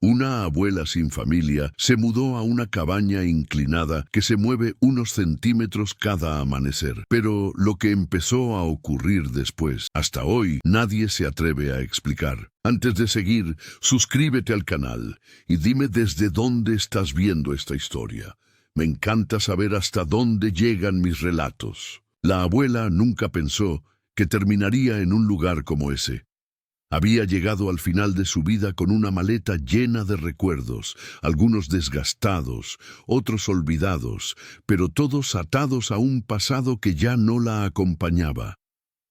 Una abuela sin familia se mudó a una cabaña inclinada que se mueve unos centímetros cada amanecer. Pero lo que empezó a ocurrir después, hasta hoy, nadie se atreve a explicar. Antes de seguir, suscríbete al canal y dime desde dónde estás viendo esta historia. Me encanta saber hasta dónde llegan mis relatos. La abuela nunca pensó que terminaría en un lugar como ese. Había llegado al final de su vida con una maleta llena de recuerdos, algunos desgastados, otros olvidados, pero todos atados a un pasado que ya no la acompañaba.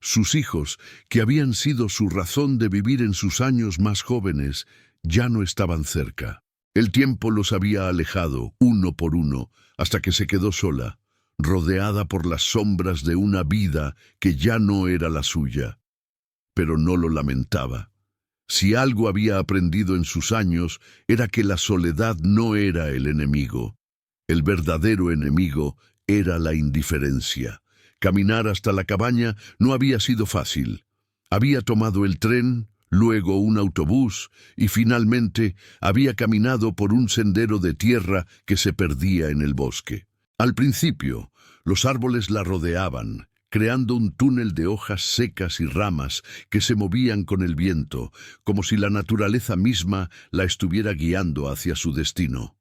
Sus hijos, que habían sido su razón de vivir en sus años más jóvenes, ya no estaban cerca. El tiempo los había alejado, uno por uno, hasta que se quedó sola, rodeada por las sombras de una vida que ya no era la suya. Pero no lo lamentaba. Si algo había aprendido en sus años, era que la soledad no era el enemigo. El verdadero enemigo era la indiferencia. Caminar hasta la cabaña no había sido fácil. Había tomado el tren, luego un autobús, y finalmente había caminado por un sendero de tierra que se perdía en el bosque. Al principio, los árboles la rodeaban, creando un túnel de hojas secas y ramas que se movían con el viento, como si la naturaleza misma la estuviera guiando hacia su destino.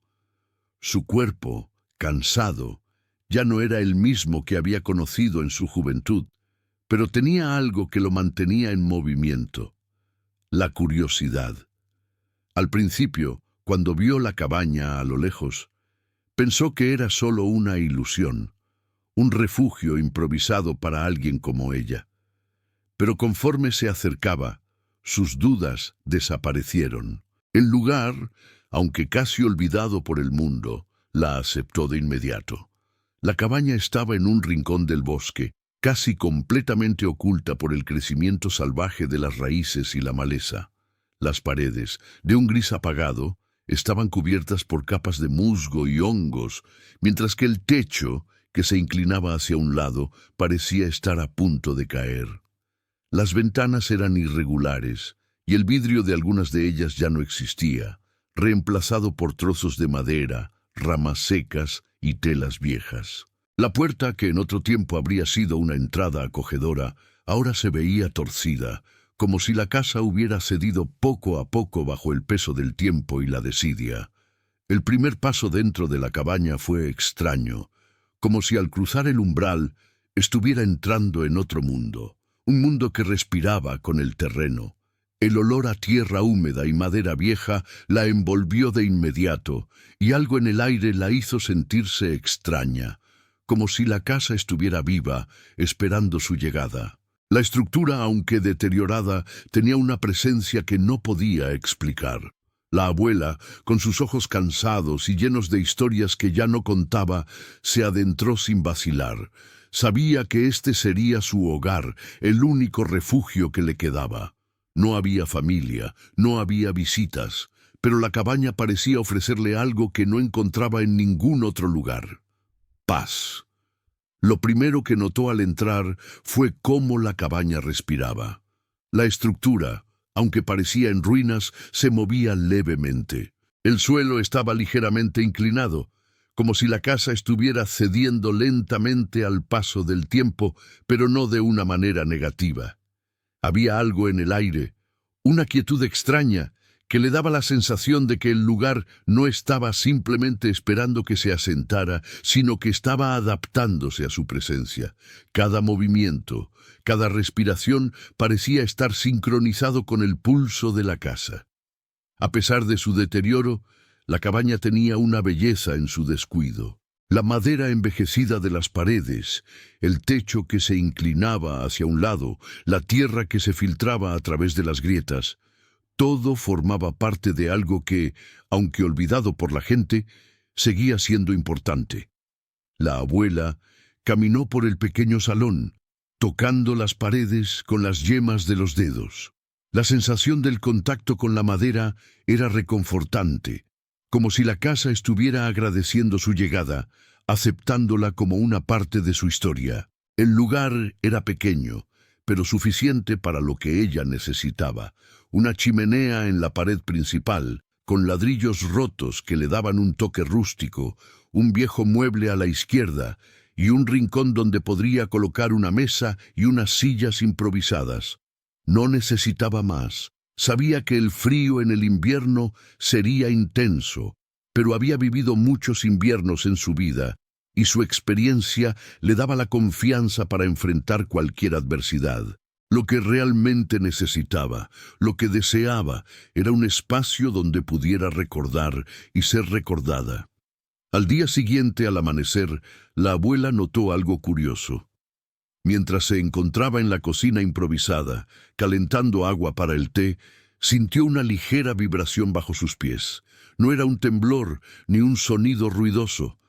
Su cuerpo, cansado, ya no era el mismo que había conocido en su juventud, pero tenía algo que lo mantenía en movimiento: la curiosidad. Al principio, cuando vio la cabaña a lo lejos, pensó que era solo una ilusión, un refugio improvisado para alguien como ella. Pero conforme se acercaba, sus dudas desaparecieron. El lugar, aunque casi olvidado por el mundo, la aceptó de inmediato. La cabaña estaba en un rincón del bosque, casi completamente oculta por el crecimiento salvaje de las raíces y la maleza. Las paredes, de un gris apagado, estaban cubiertas por capas de musgo y hongos, mientras que el techo, que se inclinaba hacia un lado, parecía estar a punto de caer. Las ventanas eran irregulares, y el vidrio de algunas de ellas ya no existía, reemplazado por trozos de madera, ramas secas y telas viejas. La puerta, que en otro tiempo habría sido una entrada acogedora, ahora se veía torcida, como si la casa hubiera cedido poco a poco bajo el peso del tiempo y la desidia. El primer paso dentro de la cabaña fue extraño, como si al cruzar el umbral estuviera entrando en otro mundo, un mundo que respiraba con el terreno. El olor a tierra húmeda y madera vieja la envolvió de inmediato, y algo en el aire la hizo sentirse extraña, como si la casa estuviera viva, esperando su llegada. La estructura, aunque deteriorada, tenía una presencia que no podía explicar. La abuela, con sus ojos cansados y llenos de historias que ya no contaba, se adentró sin vacilar. Sabía que este sería su hogar, el único refugio que le quedaba. No había familia, no había visitas, pero la cabaña parecía ofrecerle algo que no encontraba en ningún otro lugar: paz. Lo primero que notó al entrar fue cómo la cabaña respiraba. La estructura, aunque parecía en ruinas, se movía levemente. El suelo estaba ligeramente inclinado, como si la casa estuviera cediendo lentamente al paso del tiempo, pero no de una manera negativa. Había algo en el aire, una quietud extraña, que le daba la sensación de que el lugar no estaba simplemente esperando que se asentara, sino que estaba adaptándose a su presencia. Cada movimiento, cada respiración parecía estar sincronizado con el pulso de la casa. A pesar de su deterioro, la cabaña tenía una belleza en su descuido. La madera envejecida de las paredes, el techo que se inclinaba hacia un lado, la tierra que se filtraba a través de las grietas, todo formaba parte de algo que, aunque olvidado por la gente, seguía siendo importante. La abuela caminó por el pequeño salón, tocando las paredes con las yemas de los dedos. La sensación del contacto con la madera era reconfortante, como si la casa estuviera agradeciendo su llegada, aceptándola como una parte de su historia. El lugar era pequeño, pero suficiente para lo que ella necesitaba: una chimenea en la pared principal, con ladrillos rotos que le daban un toque rústico, un viejo mueble a la izquierda y un rincón donde podría colocar una mesa y unas sillas improvisadas. No necesitaba más. Sabía que el frío en el invierno sería intenso, pero había vivido muchos inviernos en su vida y su experiencia le daba la confianza para enfrentar cualquier adversidad. Lo que realmente necesitaba, lo que deseaba, era un espacio donde pudiera recordar y ser recordada. Al día siguiente, al amanecer, la abuela notó algo curioso. Mientras se encontraba en la cocina improvisada, calentando agua para el té, sintió una ligera vibración bajo sus pies. No era un temblor ni un sonido ruidoso.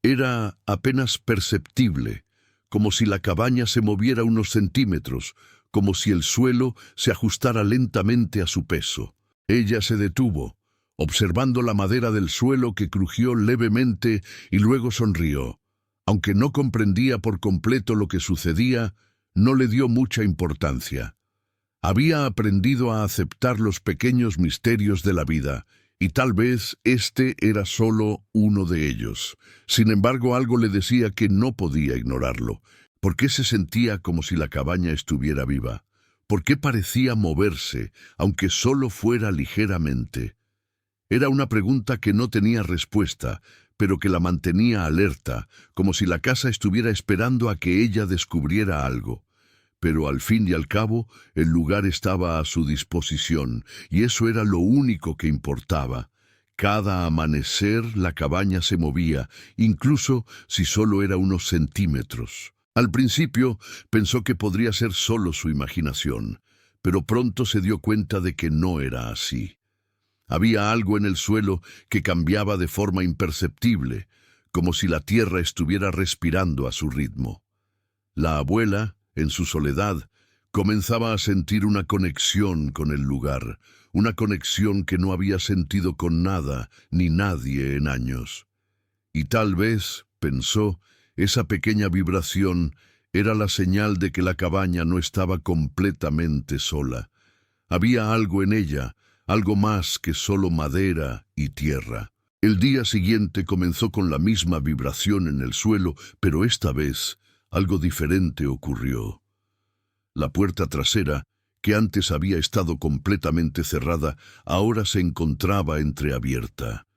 Era apenas perceptible, como si la cabaña se moviera unos centímetros, como si el suelo se ajustara lentamente a su peso. Ella se detuvo, observando la madera del suelo que crujió levemente y luego sonrió. Aunque no comprendía por completo lo que sucedía, no le dio mucha importancia. Había aprendido a aceptar los pequeños misterios de la vida, y tal vez este era solo uno de ellos. Sin embargo, algo le decía que no podía ignorarlo. ¿Por qué se sentía como si la cabaña estuviera viva? ¿Por qué parecía moverse, aunque solo fuera ligeramente? Era una pregunta que no tenía respuesta, pero que la mantenía alerta, como si la casa estuviera esperando a que ella descubriera algo. Pero al fin y al cabo, el lugar estaba a su disposición, y eso era lo único que importaba. Cada amanecer la cabaña se movía, incluso si solo era unos centímetros. Al principio pensó que podría ser solo su imaginación, pero pronto se dio cuenta de que no era así. Había algo en el suelo que cambiaba de forma imperceptible, como si la tierra estuviera respirando a su ritmo. La abuela, en su soledad, comenzaba a sentir una conexión con el lugar, una conexión que no había sentido con nada ni nadie en años. Y tal vez, pensó, esa pequeña vibración era la señal de que la cabaña no estaba completamente sola. Había algo en ella, algo más que solo madera y tierra. El día siguiente comenzó con la misma vibración en el suelo, pero esta vez algo diferente ocurrió. La puerta trasera, que antes había estado completamente cerrada, ahora se encontraba entreabierta.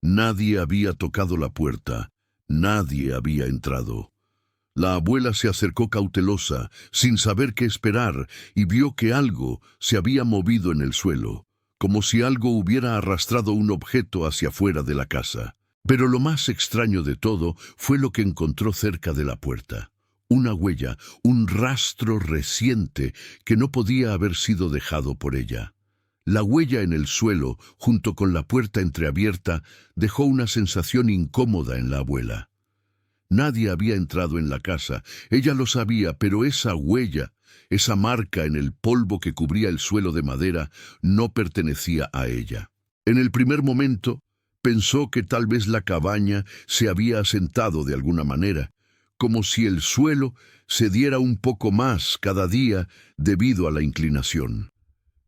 Nadie había tocado la puerta, nadie había entrado. La abuela se acercó cautelosa, sin saber qué esperar, y vio que algo se había movido en el suelo, como si algo hubiera arrastrado un objeto hacia afuera de la casa. Pero lo más extraño de todo fue lo que encontró cerca de la puerta. Una huella, un rastro reciente que no podía haber sido dejado por ella. La huella en el suelo, junto con la puerta entreabierta, dejó una sensación incómoda en la abuela. Nadie había entrado en la casa, ella lo sabía, pero esa huella, esa marca en el polvo que cubría el suelo de madera, no pertenecía a ella. En el primer momento, pensó que tal vez la cabaña se había asentado de alguna manera, como si el suelo se diera un poco más cada día debido a la inclinación.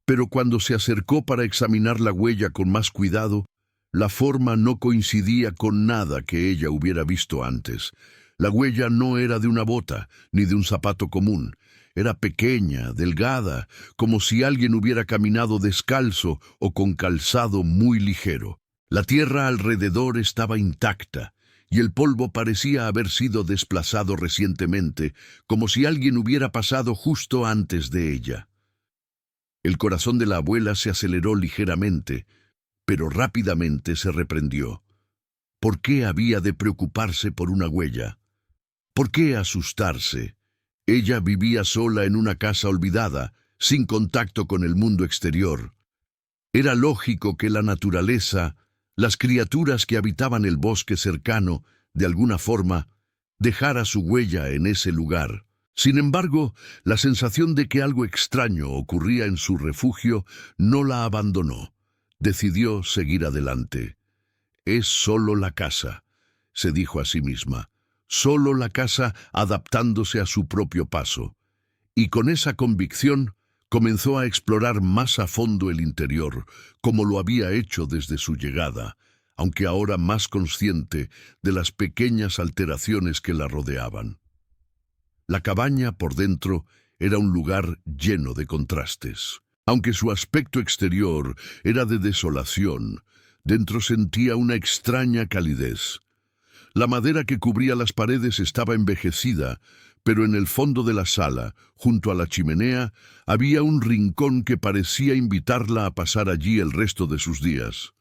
Pero cuando se acercó para examinar la huella con más cuidado, la forma no coincidía con nada que ella hubiera visto antes. La huella no era de una bota, ni de un zapato común. Era pequeña, delgada, como si alguien hubiera caminado descalzo o con calzado muy ligero. La tierra alrededor estaba intacta, y el polvo parecía haber sido desplazado recientemente, como si alguien hubiera pasado justo antes de ella. El corazón de la abuela se aceleró ligeramente, pero rápidamente se reprendió. ¿Por qué había de preocuparse por una huella? ¿Por qué asustarse? Ella vivía sola en una casa olvidada, sin contacto con el mundo exterior. Era lógico que la naturaleza, las criaturas que habitaban el bosque cercano, de alguna forma, dejara su huella en ese lugar. Sin embargo, la sensación de que algo extraño ocurría en su refugio no la abandonó. Decidió seguir adelante. Es solo la casa, se dijo a sí misma. Solo la casa adaptándose a su propio paso. Y con esa convicción Comenzó a explorar más a fondo el interior, como lo había hecho desde su llegada, aunque ahora más consciente de las pequeñas alteraciones que la rodeaban. La cabaña por dentro era un lugar lleno de contrastes. Aunque su aspecto exterior era de desolación, dentro sentía una extraña calidez. La madera que cubría las paredes estaba envejecida, pero en el fondo de la sala, junto a la chimenea, había un rincón que parecía invitarla a pasar allí el resto de sus días.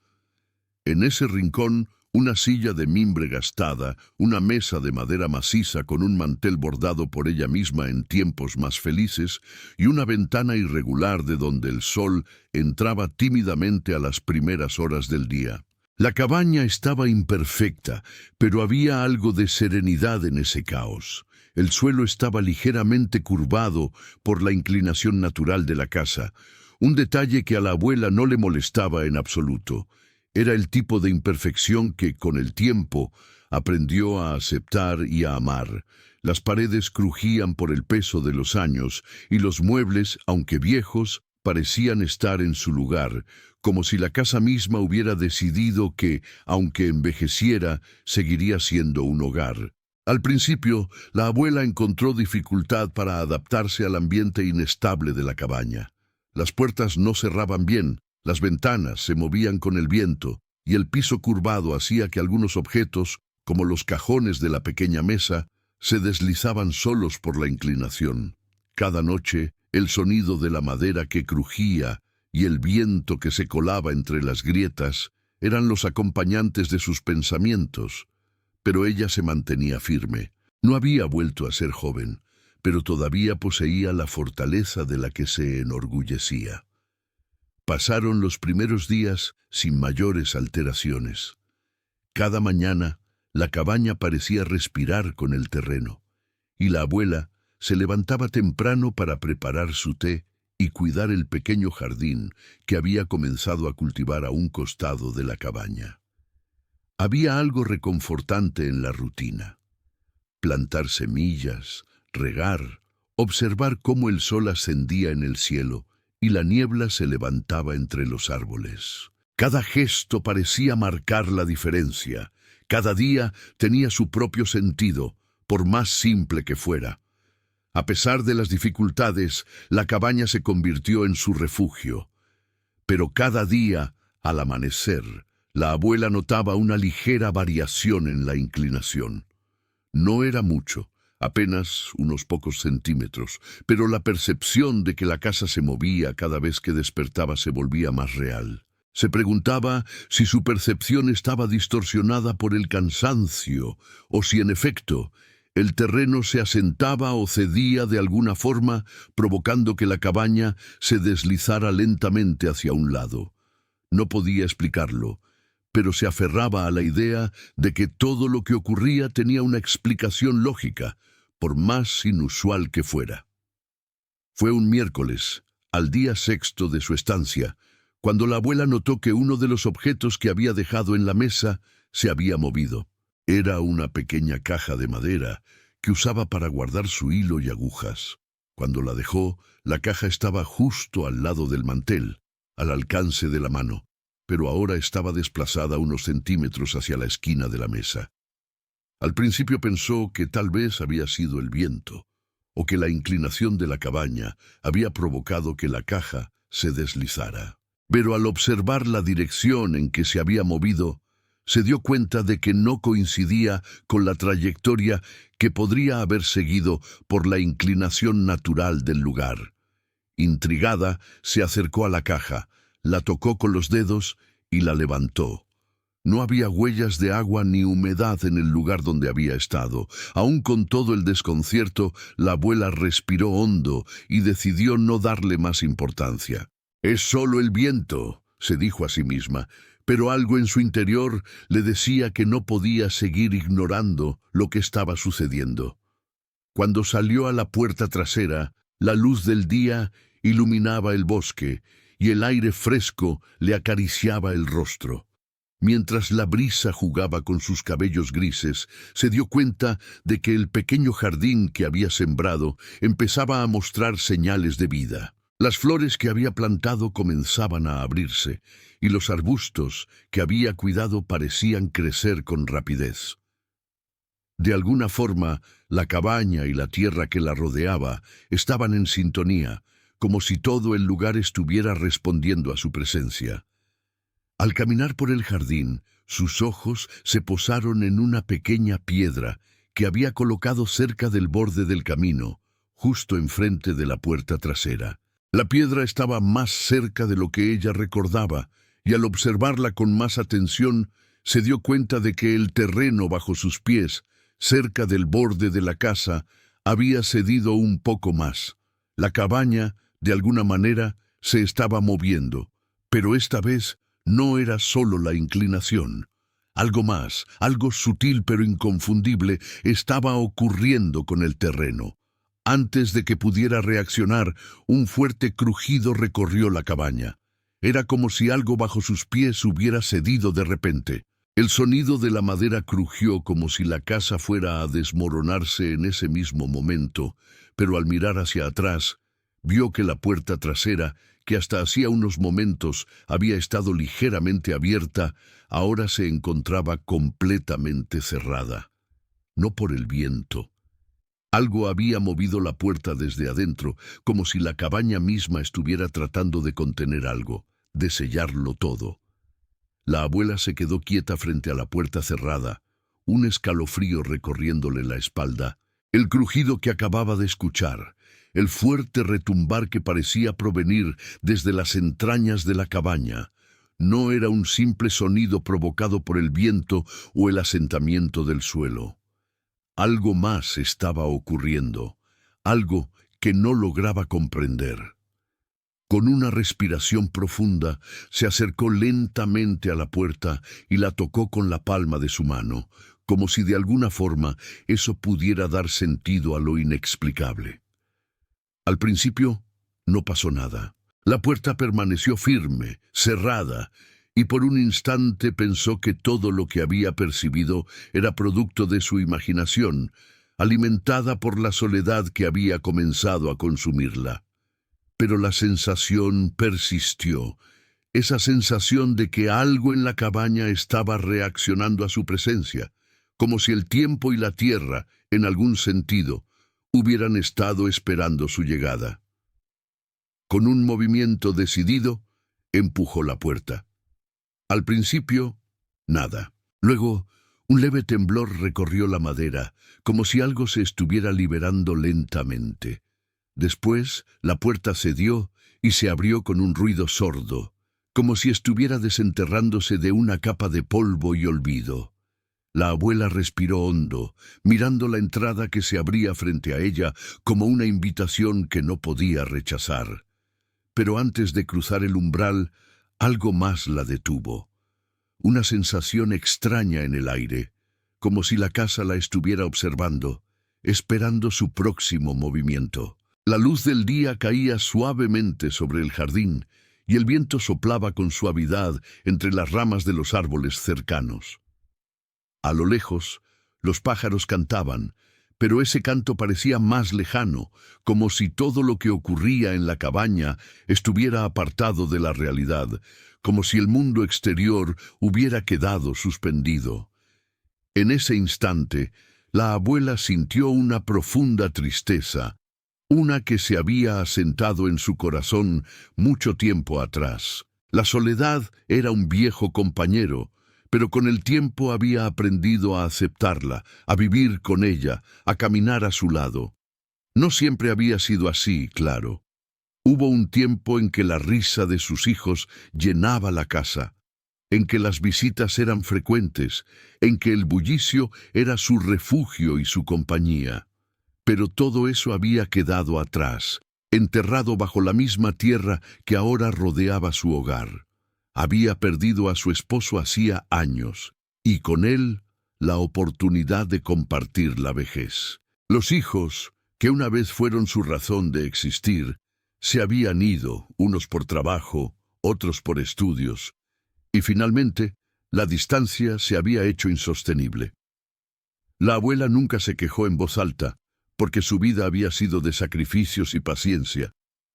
En ese rincón, una silla de mimbre gastada, una mesa de madera maciza con un mantel bordado por ella misma en tiempos más felices y una ventana irregular de donde el sol entraba tímidamente a las primeras horas del día. La cabaña estaba imperfecta, pero había algo de serenidad en ese caos. El suelo estaba ligeramente curvado por la inclinación natural de la casa, un detalle que a la abuela no le molestaba en absoluto. Era el tipo de imperfección que, con el tiempo, aprendió a aceptar y a amar. Las paredes crujían por el peso de los años y los muebles, aunque viejos, parecían estar en su lugar, como si la casa misma hubiera decidido que, aunque envejeciera, seguiría siendo un hogar. Al principio, la abuela encontró dificultad para adaptarse al ambiente inestable de la cabaña. Las puertas no cerraban bien, las ventanas se movían con el viento, y el piso curvado hacía que algunos objetos, como los cajones de la pequeña mesa, se deslizaban solos por la inclinación. Cada noche, el sonido de la madera que crujía y el viento que se colaba entre las grietas eran los acompañantes de sus pensamientos, pero ella se mantenía firme. No había vuelto a ser joven, pero todavía poseía la fortaleza de la que se enorgullecía. Pasaron los primeros días sin mayores alteraciones. Cada mañana, la cabaña parecía respirar con el terreno, y la abuela se levantaba temprano para preparar su té y cuidar el pequeño jardín que había comenzado a cultivar a un costado de la cabaña. Había algo reconfortante en la rutina. Plantar semillas, regar, observar cómo el sol ascendía en el cielo y la niebla se levantaba entre los árboles. Cada gesto parecía marcar la diferencia. Cada día tenía su propio sentido, por más simple que fuera. A pesar de las dificultades, la cabaña se convirtió en su refugio. Pero cada día, al amanecer, la abuela notaba una ligera variación en la inclinación. No era mucho, apenas unos pocos centímetros, pero la percepción de que la casa se movía cada vez que despertaba se volvía más real. Se preguntaba si su percepción estaba distorsionada por el cansancio o si, en efecto, el terreno se asentaba o cedía de alguna forma, provocando que la cabaña se deslizara lentamente hacia un lado. No podía explicarlo, pero se aferraba a la idea de que todo lo que ocurría tenía una explicación lógica, por más inusual que fuera. Fue un miércoles, al día sexto de su estancia, cuando la abuela notó que uno de los objetos que había dejado en la mesa se había movido. Era una pequeña caja de madera que usaba para guardar su hilo y agujas. Cuando la dejó, la caja estaba justo al lado del mantel, al alcance de la mano, pero ahora estaba desplazada unos centímetros hacia la esquina de la mesa. Al principio pensó que tal vez había sido el viento, o que la inclinación de la cabaña había provocado que la caja se deslizara. Pero al observar la dirección en que se había movido, se dio cuenta de que no coincidía con la trayectoria que podría haber seguido por la inclinación natural del lugar. Intrigada, se acercó a la caja, la tocó con los dedos y la levantó. No había huellas de agua ni humedad en el lugar donde había estado. Aún con todo el desconcierto, la abuela respiró hondo y decidió no darle más importancia. «Es solo el viento», se dijo a sí misma, pero algo en su interior le decía que no podía seguir ignorando lo que estaba sucediendo. Cuando salió a la puerta trasera, la luz del día iluminaba el bosque y el aire fresco le acariciaba el rostro. Mientras la brisa jugaba con sus cabellos grises, se dio cuenta de que el pequeño jardín que había sembrado empezaba a mostrar señales de vida. Las flores que había plantado comenzaban a abrirse, y los arbustos que había cuidado parecían crecer con rapidez. De alguna forma, la cabaña y la tierra que la rodeaba estaban en sintonía, como si todo el lugar estuviera respondiendo a su presencia. Al caminar por el jardín, sus ojos se posaron en una pequeña piedra que había colocado cerca del borde del camino, justo enfrente de la puerta trasera. La piedra estaba más cerca de lo que ella recordaba, y al observarla con más atención, se dio cuenta de que el terreno bajo sus pies, cerca del borde de la casa, había cedido un poco más. La cabaña, de alguna manera, se estaba moviendo, pero esta vez no era solo la inclinación. Algo más, algo sutil pero inconfundible, estaba ocurriendo con el terreno. Antes de que pudiera reaccionar, un fuerte crujido recorrió la cabaña. Era como si algo bajo sus pies hubiera cedido de repente. El sonido de la madera crujió como si la casa fuera a desmoronarse en ese mismo momento, pero al mirar hacia atrás, vio que la puerta trasera, que hasta hacía unos momentos había estado ligeramente abierta, ahora se encontraba completamente cerrada. No por el viento. Algo había movido la puerta desde adentro, como si la cabaña misma estuviera tratando de contener algo, de sellarlo todo. La abuela se quedó quieta frente a la puerta cerrada, un escalofrío recorriéndole la espalda, el crujido que acababa de escuchar, el fuerte retumbar que parecía provenir desde las entrañas de la cabaña. No era un simple sonido provocado por el viento o el asentamiento del suelo. Algo más estaba ocurriendo, algo que no lograba comprender. Con una respiración profunda, se acercó lentamente a la puerta y la tocó con la palma de su mano, como si de alguna forma eso pudiera dar sentido a lo inexplicable. Al principio, no pasó nada. La puerta permaneció firme, cerrada, y por un instante pensó que todo lo que había percibido era producto de su imaginación, alimentada por la soledad que había comenzado a consumirla. Pero la sensación persistió, esa sensación de que algo en la cabaña estaba reaccionando a su presencia, como si el tiempo y la tierra, en algún sentido, hubieran estado esperando su llegada. Con un movimiento decidido, empujó la puerta. Al principio, nada. Luego, un leve temblor recorrió la madera, como si algo se estuviera liberando lentamente. Después, la puerta cedió y se abrió con un ruido sordo, como si estuviera desenterrándose de una capa de polvo y olvido. La abuela respiró hondo, mirando la entrada que se abría frente a ella como una invitación que no podía rechazar. Pero antes de cruzar el umbral, algo más la detuvo. Una sensación extraña en el aire, como si la casa la estuviera observando, esperando su próximo movimiento. La luz del día caía suavemente sobre el jardín y el viento soplaba con suavidad entre las ramas de los árboles cercanos. A lo lejos, los pájaros cantaban, pero ese canto parecía más lejano, como si todo lo que ocurría en la cabaña estuviera apartado de la realidad, como si el mundo exterior hubiera quedado suspendido. En ese instante, la abuela sintió una profunda tristeza, una que se había asentado en su corazón mucho tiempo atrás. La soledad era un viejo compañero, pero con el tiempo había aprendido a aceptarla, a vivir con ella, a caminar a su lado. No siempre había sido así, claro. Hubo un tiempo en que la risa de sus hijos llenaba la casa, en que las visitas eran frecuentes, en que el bullicio era su refugio y su compañía. Pero todo eso había quedado atrás, enterrado bajo la misma tierra que ahora rodeaba su hogar. Había perdido a su esposo hacía años, y con él la oportunidad de compartir la vejez. Los hijos, que una vez fueron su razón de existir, se habían ido, unos por trabajo, otros por estudios, y finalmente la distancia se había hecho insostenible. La abuela nunca se quejó en voz alta, porque su vida había sido de sacrificios y paciencia,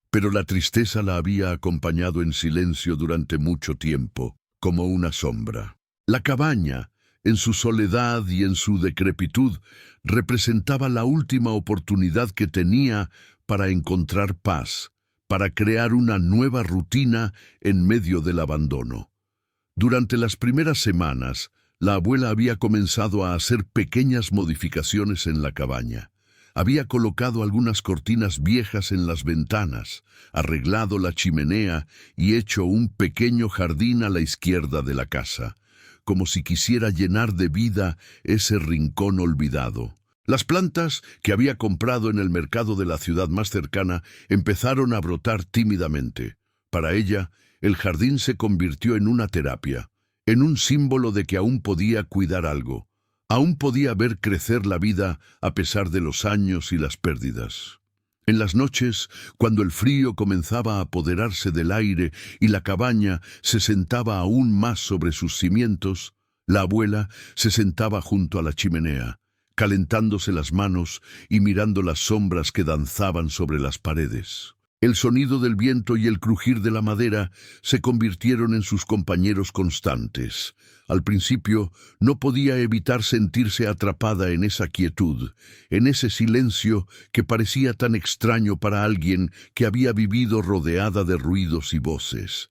Pero la tristeza la había acompañado en silencio durante mucho tiempo, como una sombra. La cabaña, en su soledad y en su decrepitud, representaba la última oportunidad que tenía para encontrar paz, para crear una nueva rutina en medio del abandono. Durante las primeras semanas, la abuela había comenzado a hacer pequeñas modificaciones en la cabaña. Había colocado algunas cortinas viejas en las ventanas, arreglado la chimenea y hecho un pequeño jardín a la izquierda de la casa, como si quisiera llenar de vida ese rincón olvidado. Las plantas que había comprado en el mercado de la ciudad más cercana empezaron a brotar tímidamente. Para ella, el jardín se convirtió en una terapia, en un símbolo de que aún podía cuidar algo. Aún podía ver crecer la vida a pesar de los años y las pérdidas. En las noches, cuando el frío comenzaba a apoderarse del aire y la cabaña se sentaba aún más sobre sus cimientos, la abuela se sentaba junto a la chimenea, calentándose las manos y mirando las sombras que danzaban sobre las paredes. El sonido del viento y el crujir de la madera se convirtieron en sus compañeros constantes. Al principio no podía evitar sentirse atrapada en esa quietud, en ese silencio que parecía tan extraño para alguien que había vivido rodeada de ruidos y voces.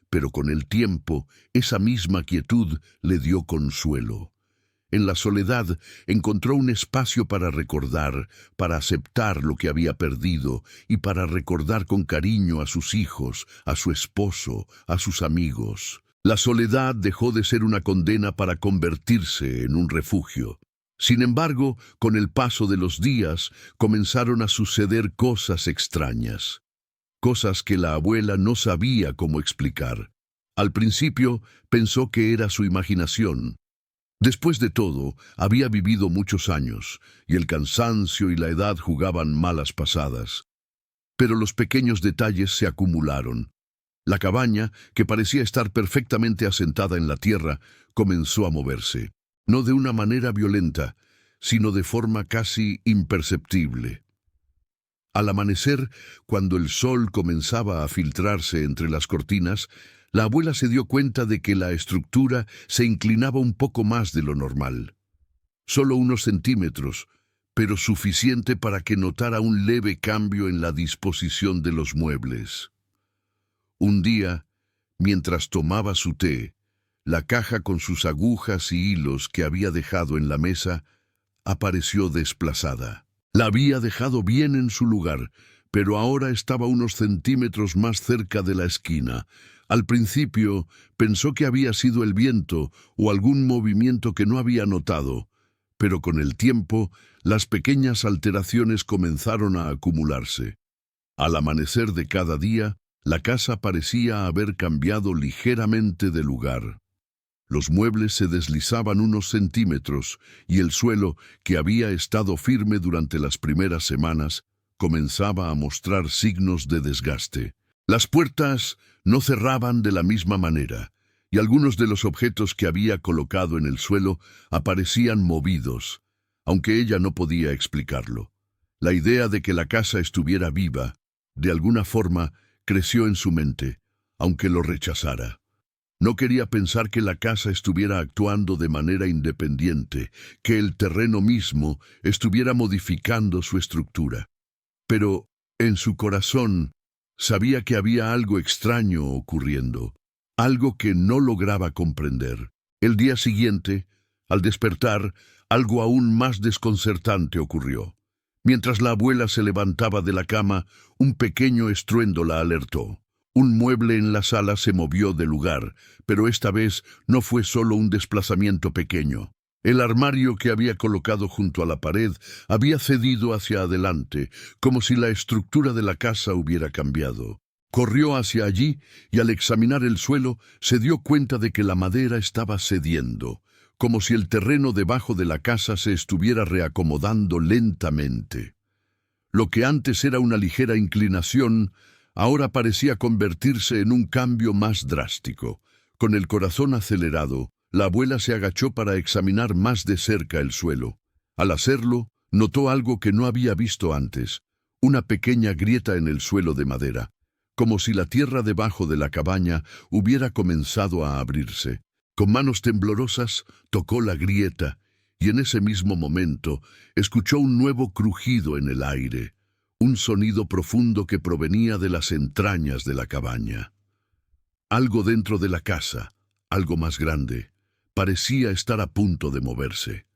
Pero con el tiempo, esa misma quietud le dio consuelo. En la soledad encontró un espacio para recordar, para aceptar lo que había perdido y para recordar con cariño a sus hijos, a su esposo, a sus amigos. La soledad dejó de ser una condena para convertirse en un refugio. Sin embargo, con el paso de los días comenzaron a suceder cosas extrañas, cosas que la abuela no sabía cómo explicar. Al principio pensó que era su imaginación. Después de todo, había vivido muchos años, y el cansancio y la edad jugaban malas pasadas. Pero los pequeños detalles se acumularon. La cabaña, que parecía estar perfectamente asentada en la tierra, comenzó a moverse, no de una manera violenta, sino de forma casi imperceptible. Al amanecer, cuando el sol comenzaba a filtrarse entre las cortinas, la abuela se dio cuenta de que la estructura se inclinaba un poco más de lo normal. Solo unos centímetros, pero suficiente para que notara un leve cambio en la disposición de los muebles. Un día, mientras tomaba su té, la caja con sus agujas y hilos que había dejado en la mesa apareció desplazada. La había dejado bien en su lugar, pero ahora estaba unos centímetros más cerca de la esquina. Al principio pensó que había sido el viento o algún movimiento que no había notado, pero con el tiempo las pequeñas alteraciones comenzaron a acumularse. Al amanecer de cada día, la casa parecía haber cambiado ligeramente de lugar. Los muebles se deslizaban unos centímetros y el suelo, que había estado firme durante las primeras semanas, comenzaba a mostrar signos de desgaste. Las puertas no cerraban de la misma manera, y algunos de los objetos que había colocado en el suelo aparecían movidos, aunque ella no podía explicarlo. La idea de que la casa estuviera viva, de alguna forma, creció en su mente, aunque lo rechazara. No quería pensar que la casa estuviera actuando de manera independiente, que el terreno mismo estuviera modificando su estructura. Pero, en su corazón, sabía que había algo extraño ocurriendo, algo que no lograba comprender. El día siguiente, al despertar, algo aún más desconcertante ocurrió. Mientras la abuela se levantaba de la cama, un pequeño estruendo la alertó. Un mueble en la sala se movió de lugar, pero esta vez no fue solo un desplazamiento pequeño. El armario que había colocado junto a la pared había cedido hacia adelante, como si la estructura de la casa hubiera cambiado. Corrió hacia allí y al examinar el suelo se dio cuenta de que la madera estaba cediendo, como si el terreno debajo de la casa se estuviera reacomodando lentamente. Lo que antes era una ligera inclinación, ahora parecía convertirse en un cambio más drástico. Con el corazón acelerado, la abuela se agachó para examinar más de cerca el suelo. Al hacerlo, notó algo que no había visto antes, una pequeña grieta en el suelo de madera, como si la tierra debajo de la cabaña hubiera comenzado a abrirse. Con manos temblorosas tocó la grieta y en ese mismo momento escuchó un nuevo crujido en el aire, un sonido profundo que provenía de las entrañas de la cabaña. Algo dentro de la casa, algo más grande, parecía estar a punto de moverse.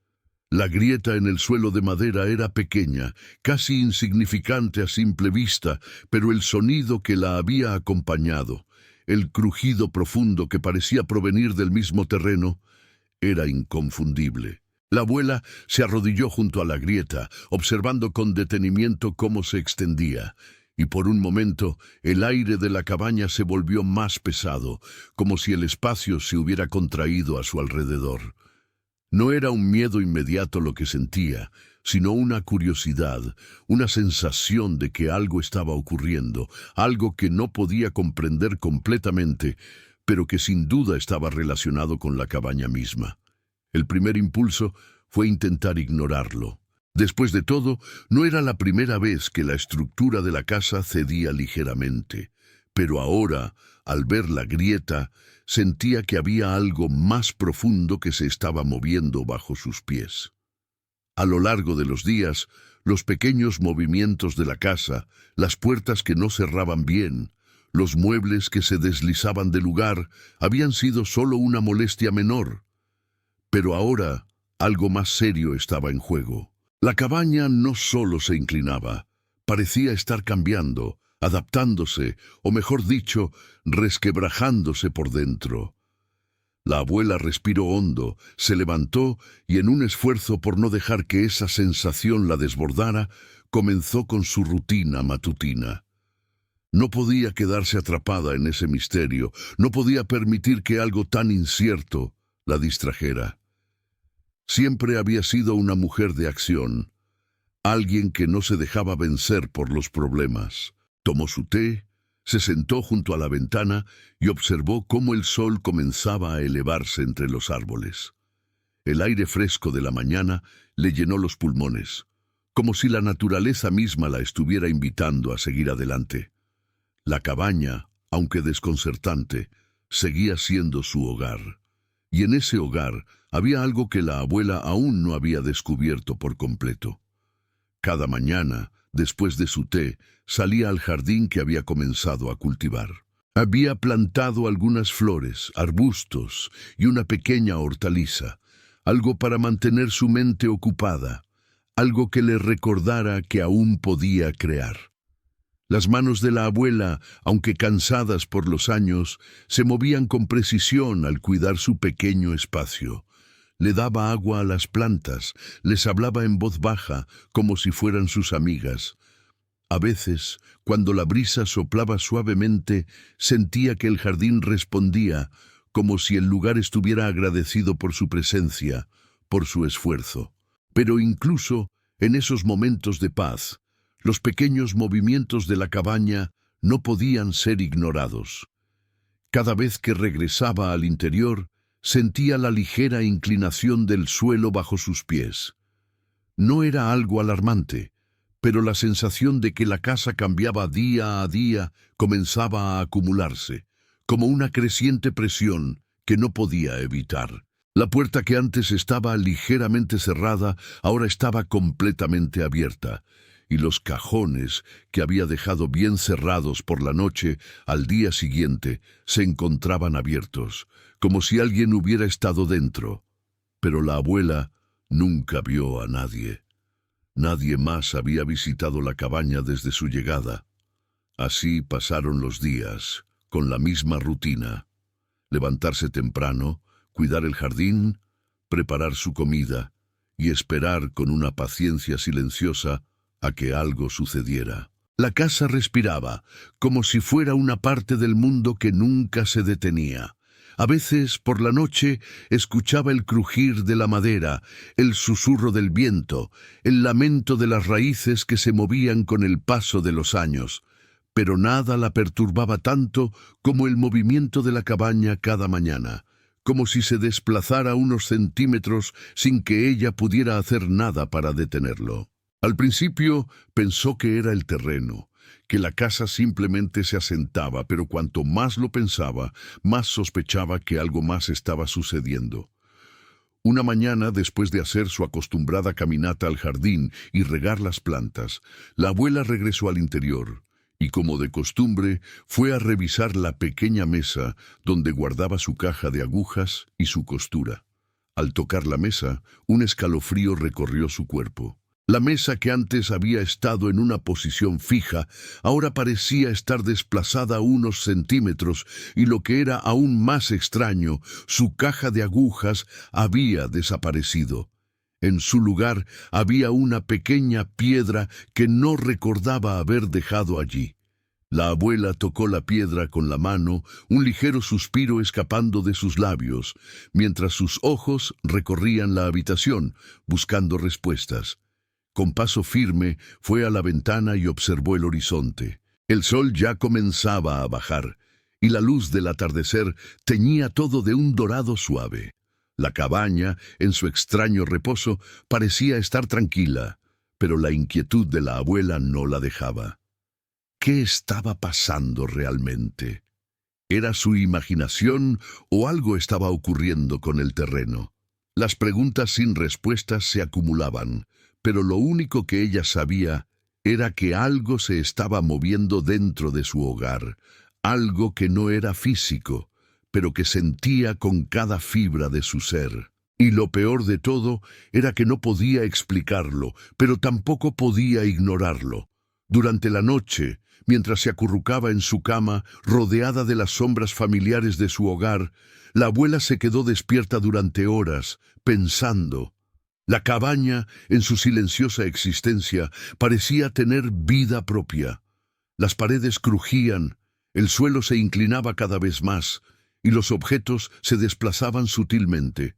La grieta en el suelo de madera era pequeña, casi insignificante a simple vista, pero el sonido que la había acompañado, el crujido profundo que parecía provenir del mismo terreno, era inconfundible. La abuela se arrodilló junto a la grieta, observando con detenimiento cómo se extendía, y por un momento el aire de la cabaña se volvió más pesado, como si el espacio se hubiera contraído a su alrededor. No era un miedo inmediato lo que sentía, sino una curiosidad, una sensación de que algo estaba ocurriendo, algo que no podía comprender completamente, pero que sin duda estaba relacionado con la cabaña misma. El primer impulso fue intentar ignorarlo. Después de todo, no era la primera vez que la estructura de la casa cedía ligeramente, pero ahora, al ver la grieta, sentía que había algo más profundo que se estaba moviendo bajo sus pies. A lo largo de los días, los pequeños movimientos de la casa, las puertas que no cerraban bien, los muebles que se deslizaban del lugar, habían sido solo una molestia menor. Pero ahora, algo más serio estaba en juego. La cabaña no solo se inclinaba, parecía estar cambiando, adaptándose, o mejor dicho, resquebrajándose por dentro. La abuela respiró hondo, se levantó y en un esfuerzo por no dejar que esa sensación la desbordara, comenzó con su rutina matutina. No podía quedarse atrapada en ese misterio, no podía permitir que algo tan incierto la distrajera. Siempre había sido una mujer de acción, alguien que no se dejaba vencer por los problemas. Tomó su té, se sentó junto a la ventana y observó cómo el sol comenzaba a elevarse entre los árboles. El aire fresco de la mañana le llenó los pulmones, como si la naturaleza misma la estuviera invitando a seguir adelante. La cabaña, aunque desconcertante, seguía siendo su hogar. Y en ese hogar había algo que la abuela aún no había descubierto por completo. Cada mañana, después de su té, salía al jardín que había comenzado a cultivar. Había plantado algunas flores, arbustos y una pequeña hortaliza, algo para mantener su mente ocupada, algo que le recordara que aún podía crear. Las manos de la abuela, aunque cansadas por los años, se movían con precisión al cuidar su pequeño espacio. Le daba agua a las plantas, les hablaba en voz baja, como si fueran sus amigas. A veces, cuando la brisa soplaba suavemente, sentía que el jardín respondía, como si el lugar estuviera agradecido por su presencia, por su esfuerzo. Pero incluso en esos momentos de paz, los pequeños movimientos de la cabaña no podían ser ignorados. Cada vez que regresaba al interior, sentía la ligera inclinación del suelo bajo sus pies. No era algo alarmante, pero la sensación de que la casa cambiaba día a día comenzaba a acumularse, como una creciente presión que no podía evitar. La puerta que antes estaba ligeramente cerrada ahora estaba completamente abierta, y los cajones que había dejado bien cerrados por la noche al día siguiente se encontraban abiertos, como si alguien hubiera estado dentro. Pero la abuela nunca vio a nadie. Nadie más había visitado la cabaña desde su llegada. Así pasaron los días, con la misma rutina: levantarse temprano, cuidar el jardín, preparar su comida y esperar con una paciencia silenciosa a que algo sucediera. La casa respiraba, como si fuera una parte del mundo que nunca se detenía. A veces, por la noche, escuchaba el crujir de la madera, el susurro del viento, el lamento de las raíces que se movían con el paso de los años, pero nada la perturbaba tanto como el movimiento de la cabaña cada mañana, como si se desplazara unos centímetros sin que ella pudiera hacer nada para detenerlo. Al principio pensó que era el terreno, que la casa simplemente se asentaba, pero cuanto más lo pensaba, más sospechaba que algo más estaba sucediendo. Una mañana, después de hacer su acostumbrada caminata al jardín y regar las plantas, la abuela regresó al interior y, como de costumbre, fue a revisar la pequeña mesa donde guardaba su caja de agujas y su costura. Al tocar la mesa, un escalofrío recorrió su cuerpo. La mesa, que antes había estado en una posición fija, ahora parecía estar desplazada unos centímetros, y lo que era aún más extraño, su caja de agujas había desaparecido. En su lugar había una pequeña piedra que no recordaba haber dejado allí. La abuela tocó la piedra con la mano, un ligero suspiro escapando de sus labios, mientras sus ojos recorrían la habitación, buscando respuestas. Con paso firme fue a la ventana y observó el horizonte. El sol ya comenzaba a bajar, y la luz del atardecer teñía todo de un dorado suave. La cabaña, en su extraño reposo, parecía estar tranquila, pero la inquietud de la abuela no la dejaba. ¿Qué estaba pasando realmente? ¿Era su imaginación o algo estaba ocurriendo con el terreno? Las preguntas sin respuestas se acumulaban, pero lo único que ella sabía era que algo se estaba moviendo dentro de su hogar, algo que no era físico, pero que sentía con cada fibra de su ser. Y lo peor de todo era que no podía explicarlo, pero tampoco podía ignorarlo. Durante la noche, mientras se acurrucaba en su cama, rodeada de las sombras familiares de su hogar, la abuela se quedó despierta durante horas, pensando. La cabaña, en su silenciosa existencia, parecía tener vida propia. Las paredes crujían, el suelo se inclinaba cada vez más, y los objetos se desplazaban sutilmente.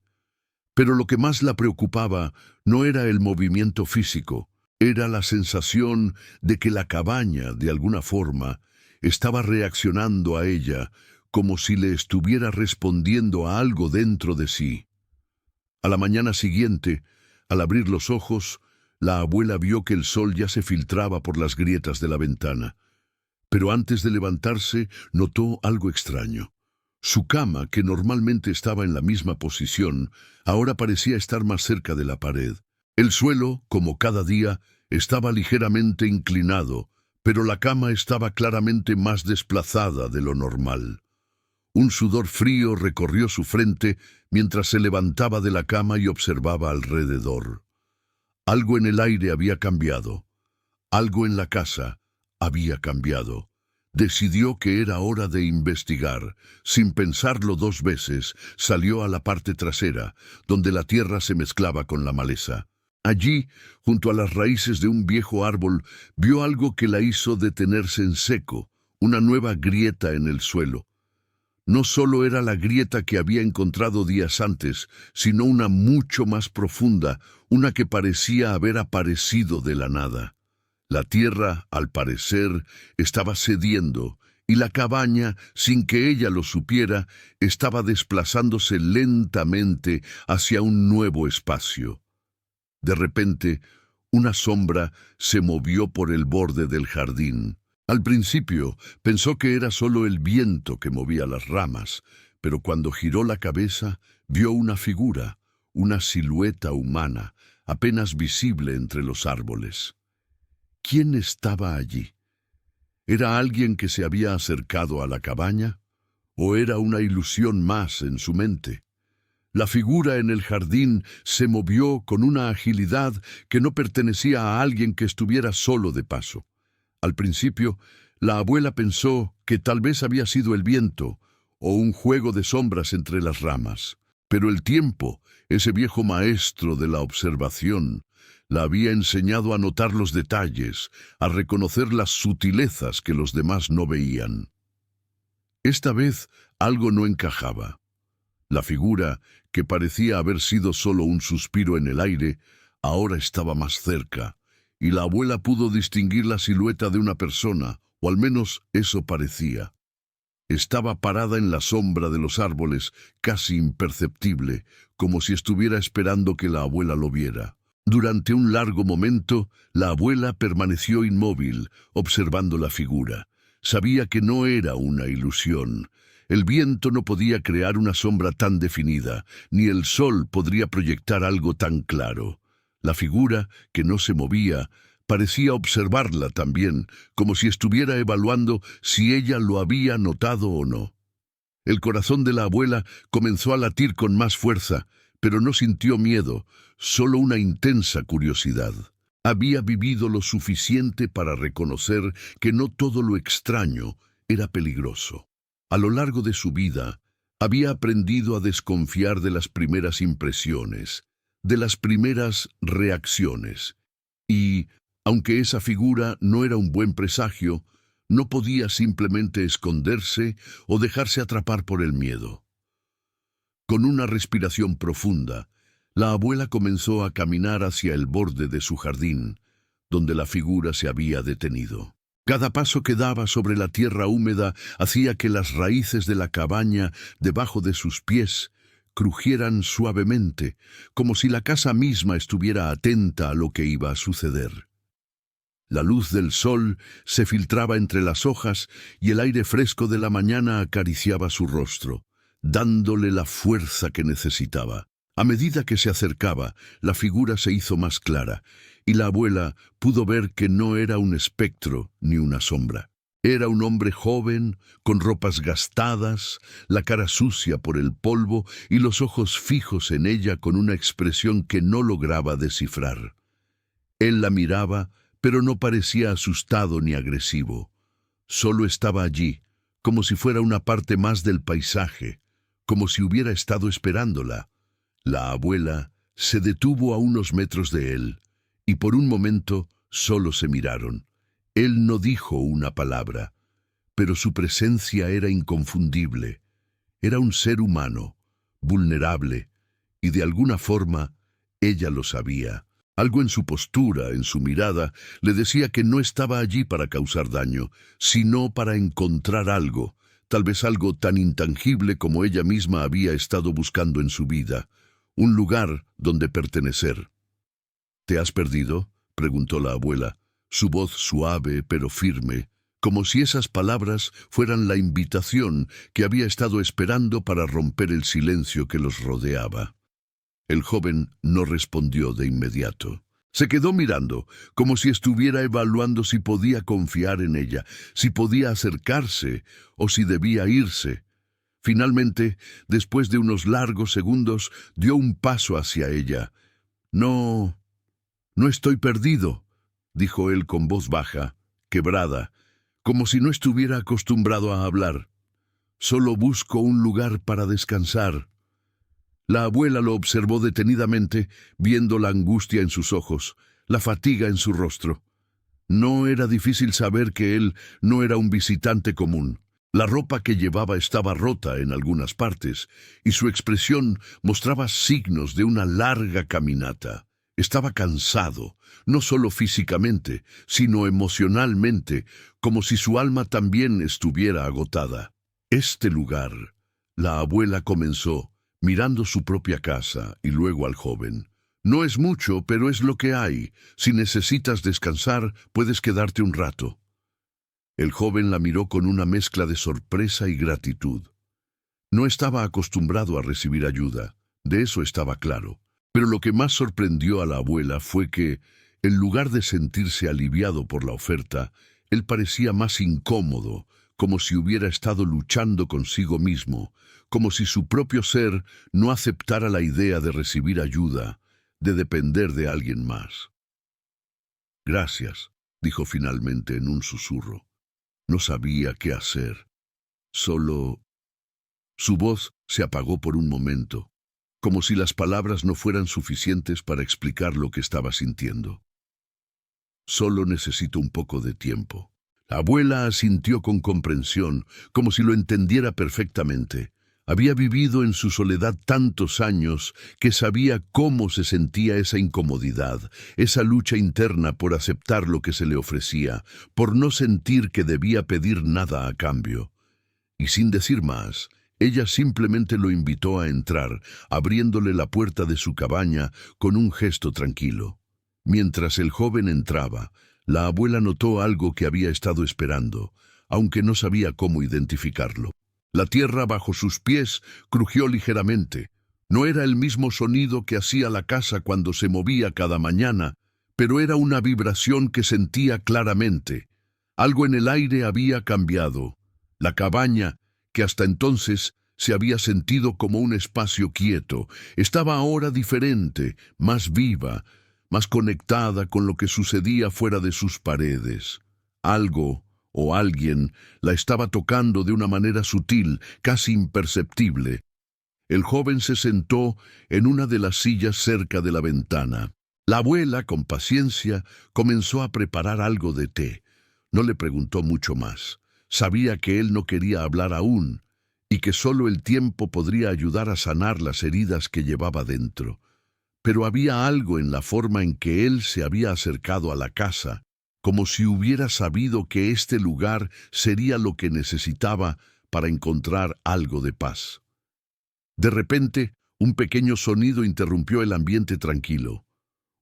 Pero lo que más la preocupaba no era el movimiento físico, era la sensación de que la cabaña, de alguna forma, estaba reaccionando a ella, como si le estuviera respondiendo a algo dentro de sí. A la mañana siguiente, al abrir los ojos, la abuela vio que el sol ya se filtraba por las grietas de la ventana. Pero antes de levantarse, notó algo extraño. Su cama, que normalmente estaba en la misma posición, ahora parecía estar más cerca de la pared. El suelo, como cada día, estaba ligeramente inclinado, pero la cama estaba claramente más desplazada de lo normal. Un sudor frío recorrió su frente mientras se levantaba de la cama y observaba alrededor. Algo en el aire había cambiado. Algo en la casa había cambiado. Decidió que era hora de investigar. Sin pensarlo dos veces, salió a la parte trasera, donde la tierra se mezclaba con la maleza. Allí, junto a las raíces de un viejo árbol, vio algo que la hizo detenerse en seco, una nueva grieta en el suelo. No solo era la grieta que había encontrado días antes, sino una mucho más profunda, una que parecía haber aparecido de la nada. La tierra, al parecer, estaba cediendo, y la cabaña, sin que ella lo supiera, estaba desplazándose lentamente hacia un nuevo espacio. De repente, una sombra se movió por el borde del jardín. Al principio pensó que era solo el viento que movía las ramas, pero cuando giró la cabeza vio una figura, una silueta humana, apenas visible entre los árboles. ¿Quién estaba allí? ¿Era alguien que se había acercado a la cabaña? ¿O era una ilusión más en su mente? La figura en el jardín se movió con una agilidad que no pertenecía a alguien que estuviera solo de paso. Al principio, la abuela pensó que tal vez había sido el viento o un juego de sombras entre las ramas. Pero el tiempo, ese viejo maestro de la observación, la había enseñado a notar los detalles, a reconocer las sutilezas que los demás no veían. Esta vez algo no encajaba. La figura, que parecía haber sido solo un suspiro en el aire, ahora estaba más cerca, y la abuela pudo distinguir la silueta de una persona, o al menos eso parecía. Estaba parada en la sombra de los árboles, casi imperceptible, como si estuviera esperando que la abuela lo viera. Durante un largo momento, la abuela permaneció inmóvil, observando la figura. Sabía que no era una ilusión. El viento no podía crear una sombra tan definida, ni el sol podría proyectar algo tan claro. La figura, que no se movía, parecía observarla también, como si estuviera evaluando si ella lo había notado o no. El corazón de la abuela comenzó a latir con más fuerza, pero no sintió miedo, solo una intensa curiosidad. Había vivido lo suficiente para reconocer que no todo lo extraño era peligroso. A lo largo de su vida, había aprendido a desconfiar de las primeras impresiones, de las primeras reacciones. Y, aunque esa figura no era un buen presagio, no podía simplemente esconderse o dejarse atrapar por el miedo. Con una respiración profunda, la abuela comenzó a caminar hacia el borde de su jardín, donde la figura se había detenido. Cada paso que daba sobre la tierra húmeda hacía que las raíces de la cabaña debajo de sus pies crujieran suavemente, como si la casa misma estuviera atenta a lo que iba a suceder. La luz del sol se filtraba entre las hojas y el aire fresco de la mañana acariciaba su rostro, dándole la fuerza que necesitaba. A medida que se acercaba, la figura se hizo más clara, y la abuela pudo ver que no era un espectro ni una sombra. Era un hombre joven, con ropas gastadas, la cara sucia por el polvo y los ojos fijos en ella con una expresión que no lograba descifrar. Él la miraba, pero no parecía asustado ni agresivo. Solo estaba allí, como si fuera una parte más del paisaje, como si hubiera estado esperándola. La abuela se detuvo a unos metros de él, y por un momento solo se miraron. Él no dijo una palabra, pero su presencia era inconfundible. Era un ser humano, vulnerable, y de alguna forma ella lo sabía. Algo en su postura, en su mirada, le decía que no estaba allí para causar daño, sino para encontrar algo, tal vez algo tan intangible como ella misma había estado buscando en su vida, un lugar donde pertenecer. ¿Te has perdido?, preguntó la abuela, su voz suave pero firme, como si esas palabras fueran la invitación que había estado esperando para romper el silencio que los rodeaba. El joven no respondió de inmediato. Se quedó mirando, como si estuviera evaluando si podía confiar en ella, si podía acercarse o si debía irse. Finalmente, después de unos largos segundos, dio un paso hacia ella. No estoy perdido», dijo él con voz baja, quebrada, como si no estuviera acostumbrado a hablar. «Solo busco un lugar para descansar». La abuela lo observó detenidamente, viendo la angustia en sus ojos, la fatiga en su rostro. No era difícil saber que él no era un visitante común. La ropa que llevaba estaba rota en algunas partes, y su expresión mostraba signos de una larga caminata. Estaba cansado, no solo físicamente, sino emocionalmente, como si su alma también estuviera agotada. «Este lugar», la abuela comenzó, mirando su propia casa y luego al joven. «No es mucho, pero es lo que hay. Si necesitas descansar, puedes quedarte un rato». El joven la miró con una mezcla de sorpresa y gratitud. No estaba acostumbrado a recibir ayuda, de eso estaba claro. Pero lo que más sorprendió a la abuela fue que, en lugar de sentirse aliviado por la oferta, él parecía más incómodo, como si hubiera estado luchando consigo mismo, como si su propio ser no aceptara la idea de recibir ayuda, de depender de alguien más. «Gracias», dijo finalmente en un susurro. No sabía qué hacer. Solo... Su voz se apagó por un momento, como si las palabras no fueran suficientes para explicar lo que estaba sintiendo. «Solo necesito un poco de tiempo». La abuela asintió con comprensión, como si lo entendiera perfectamente. Había vivido en su soledad tantos años que sabía cómo se sentía esa incomodidad, esa lucha interna por aceptar lo que se le ofrecía, por no sentir que debía pedir nada a cambio. Y sin decir más, Ella simplemente lo invitó a entrar, abriéndole la puerta de su cabaña con un gesto tranquilo. Mientras el joven entraba, la abuela notó algo que había estado esperando, aunque no sabía cómo identificarlo. La tierra bajo sus pies crujió ligeramente. No era el mismo sonido que hacía la casa cuando se movía cada mañana, pero era una vibración que sentía claramente. Algo en el aire había cambiado. La cabaña, que hasta entonces se había sentido como un espacio quieto, estaba ahora diferente, más viva, más conectada con lo que sucedía fuera de sus paredes. Algo o alguien la estaba tocando de una manera sutil, casi imperceptible. El joven se sentó en una de las sillas cerca de la ventana. La abuela, con paciencia, comenzó a preparar algo de té. No le preguntó mucho más. Sabía que él no quería hablar aún, y que solo el tiempo podría ayudar a sanar las heridas que llevaba dentro. Pero había algo en la forma en que él se había acercado a la casa, como si hubiera sabido que este lugar sería lo que necesitaba para encontrar algo de paz. De repente, un pequeño sonido interrumpió el ambiente tranquilo.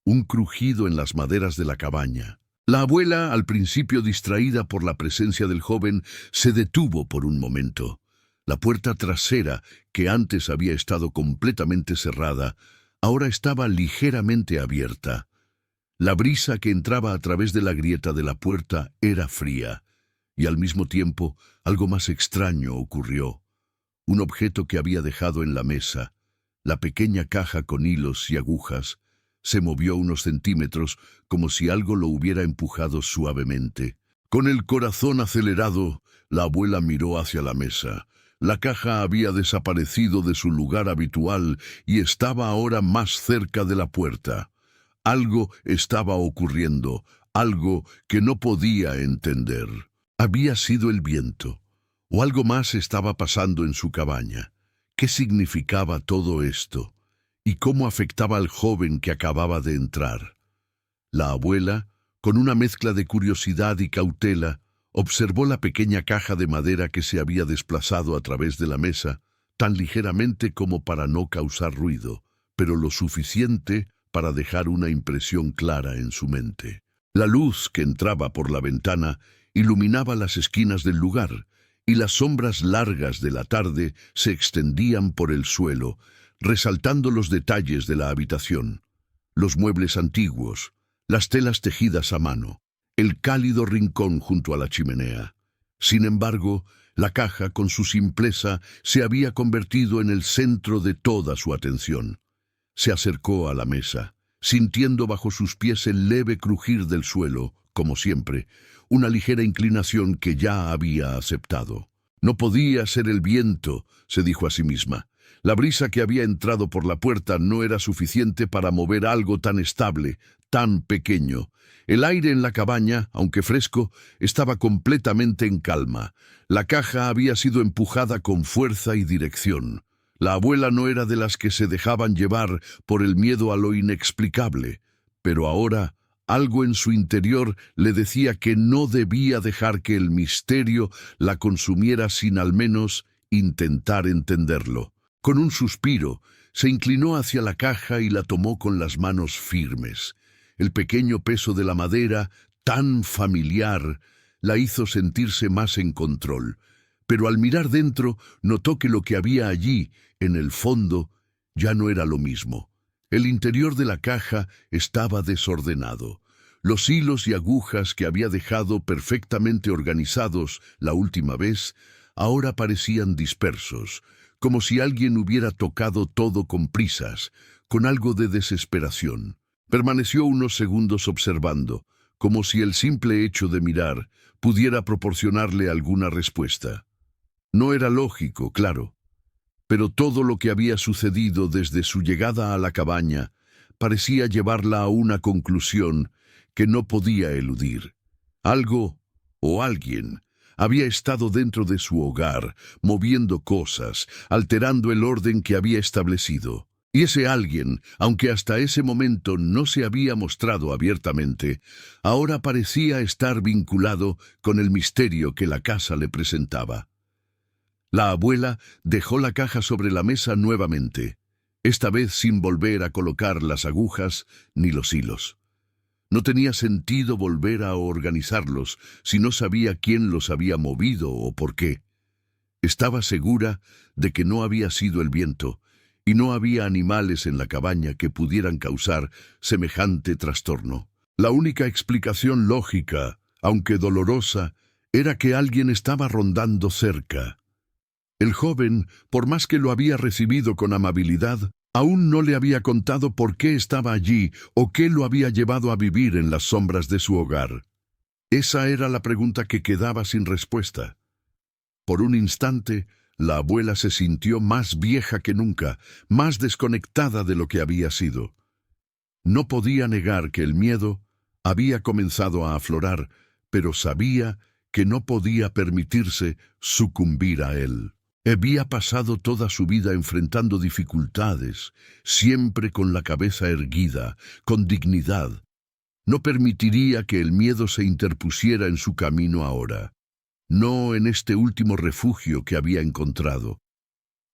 Un crujido en las maderas de la cabaña. La abuela, al principio distraída por la presencia del joven, se detuvo por un momento. La puerta trasera, que antes había estado completamente cerrada, ahora estaba ligeramente abierta. La brisa que entraba a través de la grieta de la puerta era fría, y al mismo tiempo algo más extraño ocurrió. Un objeto que había dejado en la mesa, la pequeña caja con hilos y agujas, se movió unos centímetros como si algo lo hubiera empujado suavemente. Con el corazón acelerado, la abuela miró hacia la mesa. La caja había desaparecido de su lugar habitual y estaba ahora más cerca de la puerta. Algo estaba ocurriendo, algo que no podía entender. Había sido el viento, o algo más estaba pasando en su cabaña. ¿Qué significaba todo esto? ¿Y cómo afectaba al joven que acababa de entrar? La abuela, con una mezcla de curiosidad y cautela, observó la pequeña caja de madera que se había desplazado a través de la mesa, tan ligeramente como para no causar ruido, pero lo suficiente para dejar una impresión clara en su mente. La luz que entraba por la ventana iluminaba las esquinas del lugar, y las sombras largas de la tarde se extendían por el suelo, resaltando los detalles de la habitación. Los muebles antiguos, las telas tejidas a mano, el cálido rincón junto a la chimenea. Sin embargo, la caja, con su simpleza, se había convertido en el centro de toda su atención. Se acercó a la mesa, sintiendo bajo sus pies el leve crujir del suelo, como siempre, una ligera inclinación que ya había aceptado. No podía ser el viento, se dijo a sí misma. La brisa que había entrado por la puerta no era suficiente para mover algo tan estable, tan pequeño. El aire en la cabaña, aunque fresco, estaba completamente en calma. La caja había sido empujada con fuerza y dirección. La abuela no era de las que se dejaban llevar por el miedo a lo inexplicable, pero ahora algo en su interior le decía que no debía dejar que el misterio la consumiera sin al menos intentar entenderlo. Con un suspiro, se inclinó hacia la caja y la tomó con las manos firmes. El pequeño peso de la madera, tan familiar, la hizo sentirse más en control. Pero al mirar dentro, notó que lo que había allí, en el fondo, ya no era lo mismo. El interior de la caja estaba desordenado. Los hilos y agujas que había dejado perfectamente organizados la última vez, ahora parecían dispersos, como si alguien hubiera tocado todo con prisas, con algo de desesperación. Permaneció unos segundos observando, como si el simple hecho de mirar pudiera proporcionarle alguna respuesta. No era lógico, claro, pero todo lo que había sucedido desde su llegada a la cabaña parecía llevarla a una conclusión que no podía eludir. Algo o alguien había estado dentro de su hogar, moviendo cosas, alterando el orden que había establecido. Y ese alguien, aunque hasta ese momento no se había mostrado abiertamente, ahora parecía estar vinculado con el misterio que la casa le presentaba. La abuela dejó la caja sobre la mesa nuevamente, esta vez sin volver a colocar las agujas ni los hilos. No tenía sentido volver a organizarlos si no sabía quién los había movido o por qué. Estaba segura de que no había sido el viento, y no había animales en la cabaña que pudieran causar semejante trastorno. La única explicación lógica, aunque dolorosa, era que alguien estaba rondando cerca. El joven, por más que lo había recibido con amabilidad, aún no le había contado por qué estaba allí o qué lo había llevado a vivir en las sombras de su hogar. Esa era la pregunta que quedaba sin respuesta. Por un instante, la abuela se sintió más vieja que nunca, más desconectada de lo que había sido. No podía negar que el miedo había comenzado a aflorar, pero sabía que no podía permitirse sucumbir a él. Había pasado toda su vida enfrentando dificultades, siempre con la cabeza erguida, con dignidad. No permitiría que el miedo se interpusiera en su camino ahora. No en este último refugio que había encontrado.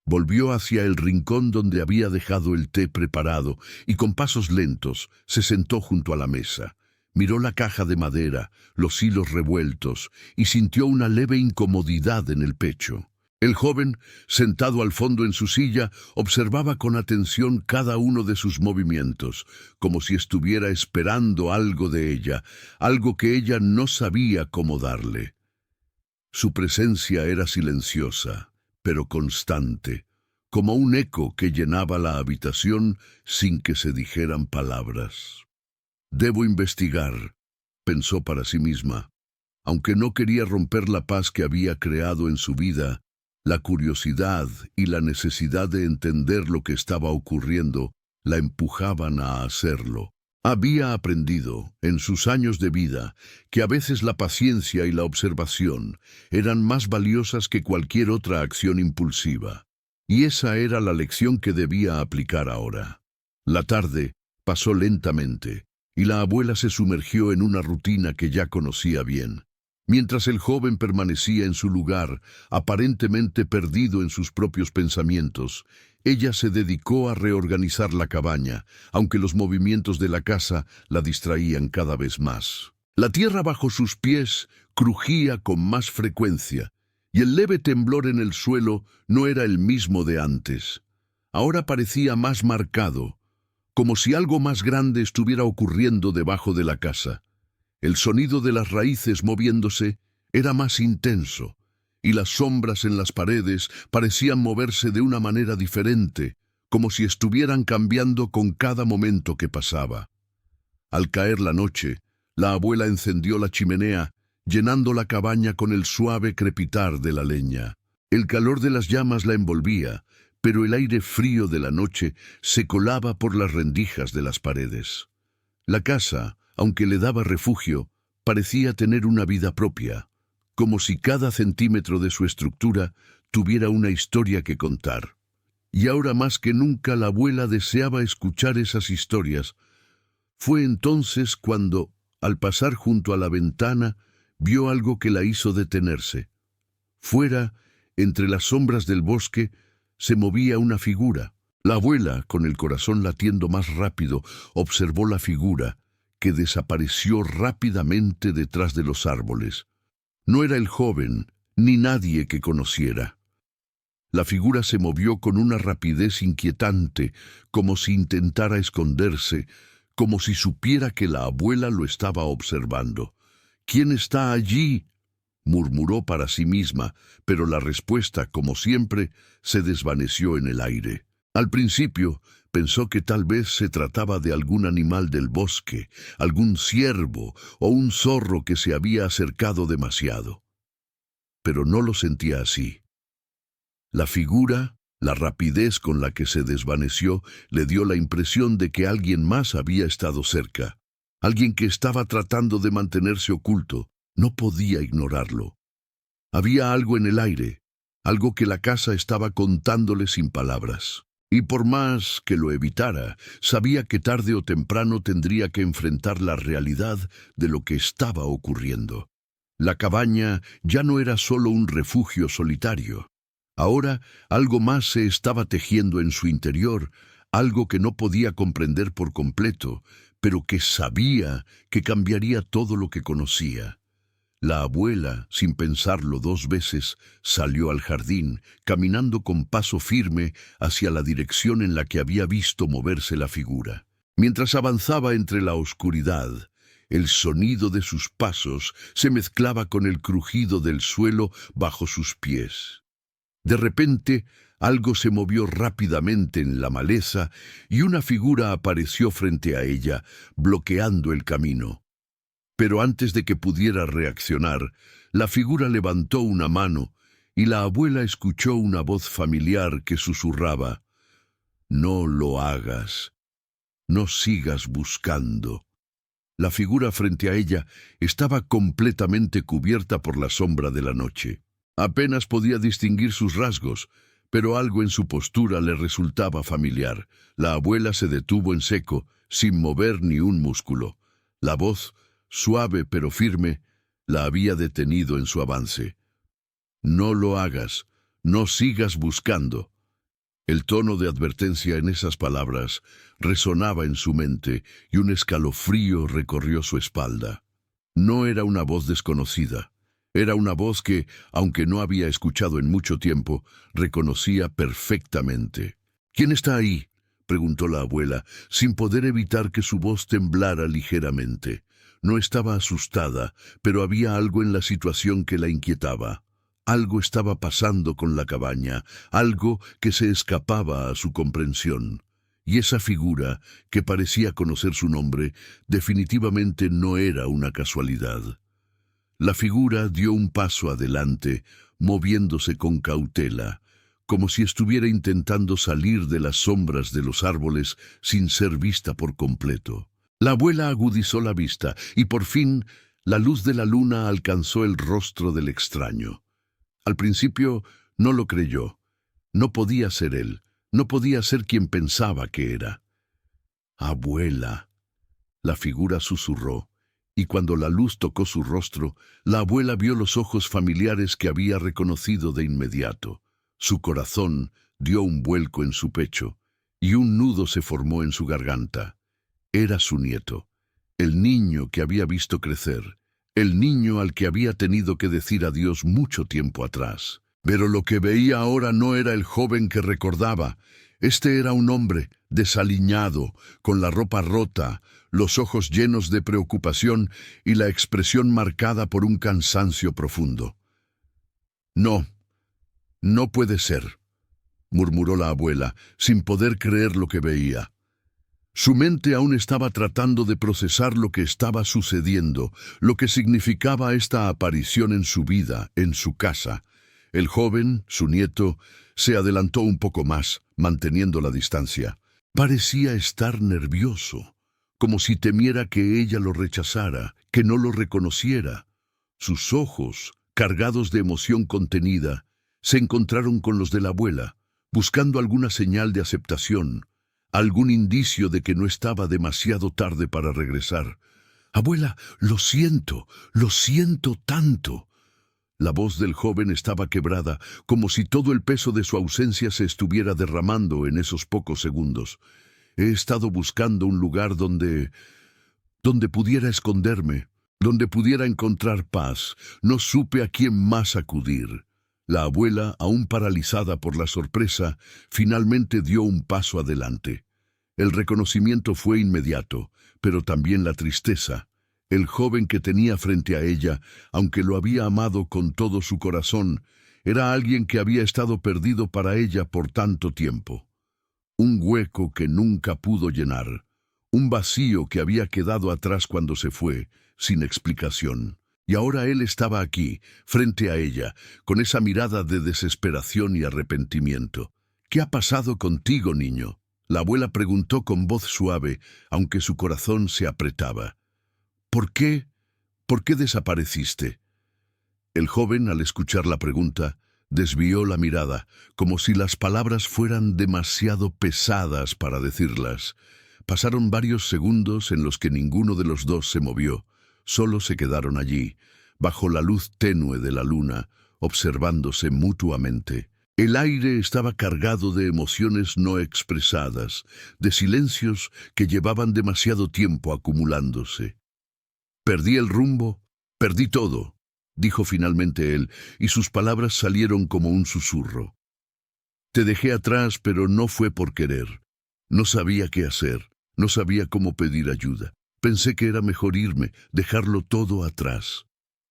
Volvió hacia el rincón donde había dejado el té preparado y con pasos lentos se sentó junto a la mesa. Miró la caja de madera, los hilos revueltos y sintió una leve incomodidad en el pecho. El joven, sentado al fondo en su silla, observaba con atención cada uno de sus movimientos, como si estuviera esperando algo de ella, algo que ella no sabía cómo darle. Su presencia era silenciosa, pero constante, como un eco que llenaba la habitación sin que se dijeran palabras. «Debo investigar», pensó para sí misma. Aunque no quería romper la paz que había creado en su vida, la curiosidad y la necesidad de entender lo que estaba ocurriendo la empujaban a hacerlo. Había aprendido, en sus años de vida, que a veces la paciencia y la observación eran más valiosas que cualquier otra acción impulsiva. Y esa era la lección que debía aplicar ahora. La tarde pasó lentamente, y la abuela se sumergió en una rutina que ya conocía bien. Mientras el joven permanecía en su lugar, aparentemente perdido en sus propios pensamientos, ella se dedicó a reorganizar la cabaña, aunque los movimientos de la casa la distraían cada vez más. La tierra bajo sus pies crujía con más frecuencia, y el leve temblor en el suelo no era el mismo de antes. Ahora parecía más marcado, como si algo más grande estuviera ocurriendo debajo de la casa. El sonido de las raíces moviéndose era más intenso, y las sombras en las paredes parecían moverse de una manera diferente, como si estuvieran cambiando con cada momento que pasaba. Al caer la noche, la abuela encendió la chimenea, llenando la cabaña con el suave crepitar de la leña. El calor de las llamas la envolvía, pero el aire frío de la noche se colaba por las rendijas de las paredes. La casa, aunque le daba refugio, parecía tener una vida propia, como si cada centímetro de su estructura tuviera una historia que contar. Y ahora más que nunca la abuela deseaba escuchar esas historias. Fue entonces cuando, al pasar junto a la ventana, vio algo que la hizo detenerse. Fuera, entre las sombras del bosque, se movía una figura. La abuela, con el corazón latiendo más rápido, observó la figura, que desapareció rápidamente detrás de los árboles. No era el joven, ni nadie que conociera. La figura se movió con una rapidez inquietante, como si intentara esconderse, como si supiera que la abuela lo estaba observando. «¿Quién está allí?», murmuró para sí misma, pero la respuesta, como siempre, se desvaneció en el aire. Al principio, pensó que tal vez se trataba de algún animal del bosque, algún ciervo o un zorro que se había acercado demasiado. Pero no lo sentía así. La figura, la rapidez con la que se desvaneció, le dio la impresión de que alguien más había estado cerca, alguien que estaba tratando de mantenerse oculto. No podía ignorarlo. Había algo en el aire, algo que la casa estaba contándole sin palabras. Y por más que lo evitara, sabía que tarde o temprano tendría que enfrentar la realidad de lo que estaba ocurriendo. La cabaña ya no era solo un refugio solitario. Ahora algo más se estaba tejiendo en su interior, algo que no podía comprender por completo, pero que sabía que cambiaría todo lo que conocía. La abuela, sin pensarlo 2 veces, salió al jardín, caminando con paso firme hacia la dirección en la que había visto moverse la figura. Mientras avanzaba entre la oscuridad, el sonido de sus pasos se mezclaba con el crujido del suelo bajo sus pies. De repente, algo se movió rápidamente en la maleza y una figura apareció frente a ella, bloqueando el camino. Pero antes de que pudiera reaccionar, la figura levantó una mano y la abuela escuchó una voz familiar que susurraba: «No lo hagas, no sigas buscando». La figura frente a ella estaba completamente cubierta por la sombra de la noche. Apenas podía distinguir sus rasgos, pero algo en su postura le resultaba familiar. La abuela se detuvo en seco, sin mover ni un músculo. La voz, suave pero firme, la había detenido en su avance. «No lo hagas, no sigas buscando». El tono de advertencia en esas palabras resonaba en su mente y un escalofrío recorrió su espalda. No era una voz desconocida. Era una voz que, aunque no había escuchado en mucho tiempo, reconocía perfectamente. «¿Quién está ahí?», preguntó la abuela, sin poder evitar que su voz temblara ligeramente. No estaba asustada, pero había algo en la situación que la inquietaba. Algo estaba pasando con la cabaña, algo que se escapaba a su comprensión. Y esa figura, que parecía conocer su nombre, definitivamente no era una casualidad. La figura dio un paso adelante, moviéndose con cautela, como si estuviera intentando salir de las sombras de los árboles sin ser vista por completo. La abuela agudizó la vista y por fin la luz de la luna alcanzó el rostro del extraño. Al principio no lo creyó. No podía ser él, no podía ser quien pensaba que era. «Abuela», la figura susurró, y cuando la luz tocó su rostro, la abuela vio los ojos familiares que había reconocido de inmediato. Su corazón dio un vuelco en su pecho, y un nudo se formó en su garganta. Era su nieto, el niño que había visto crecer, el niño al que había tenido que decir adiós mucho tiempo atrás. Pero lo que veía ahora no era el joven que recordaba. Este era un hombre desaliñado, con la ropa rota, los ojos llenos de preocupación y la expresión marcada por un cansancio profundo. «No, no puede ser», murmuró la abuela, sin poder creer lo que veía. Su mente aún estaba tratando de procesar lo que estaba sucediendo, lo que significaba esta aparición en su vida, en su casa. El joven, su nieto, se adelantó un poco más, manteniendo la distancia. Parecía estar nervioso, como si temiera que ella lo rechazara, que no lo reconociera. Sus ojos, cargados de emoción contenida, se encontraron con los de la abuela, buscando alguna señal de aceptación, algún indicio de que no estaba demasiado tarde para regresar. «Abuela, lo siento tanto». La voz del joven estaba quebrada, como si todo el peso de su ausencia se estuviera derramando en esos pocos segundos. «He estado buscando un lugar donde pudiera esconderme, donde pudiera encontrar paz. No supe a quién más acudir». La abuela, aún paralizada por la sorpresa, finalmente dio un paso adelante. El reconocimiento fue inmediato, pero también la tristeza. El joven que tenía frente a ella, aunque lo había amado con todo su corazón, era alguien que había estado perdido para ella por tanto tiempo. Un hueco que nunca pudo llenar, un vacío que había quedado atrás cuando se fue, sin explicación. Y ahora él estaba aquí, frente a ella, con esa mirada de desesperación y arrepentimiento. «¿Qué ha pasado contigo, niño?», la abuela preguntó con voz suave, aunque su corazón se apretaba. «¿Por qué? ¿Por qué desapareciste?». El joven, al escuchar la pregunta, desvió la mirada, como si las palabras fueran demasiado pesadas para decirlas. Pasaron varios segundos en los que ninguno de los dos se movió. Solo se quedaron allí, bajo la luz tenue de la luna, observándose mutuamente. El aire estaba cargado de emociones no expresadas, de silencios que llevaban demasiado tiempo acumulándose. Perdí el rumbo, perdí todo, dijo finalmente él, y sus palabras salieron como un susurro. Te dejé atrás, pero no fue por querer. No sabía qué hacer, no sabía cómo pedir ayuda. Pensé que era mejor irme, dejarlo todo atrás.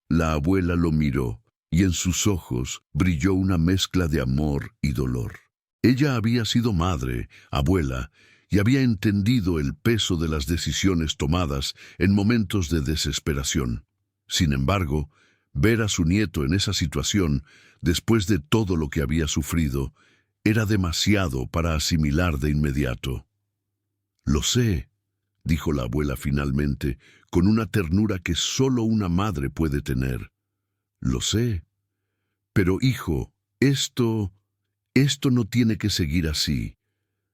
La abuela lo miró, y en sus ojos brilló una mezcla de amor y dolor. Ella había sido madre, abuela, y había entendido el peso de las decisiones tomadas en momentos de desesperación. Sin embargo, ver a su nieto en esa situación, después de todo lo que había sufrido, era demasiado para asimilar de inmediato. «Lo sé», dijo la abuela finalmente, con una ternura que solo una madre puede tener. «Lo sé. Pero, hijo, esto no tiene que seguir así.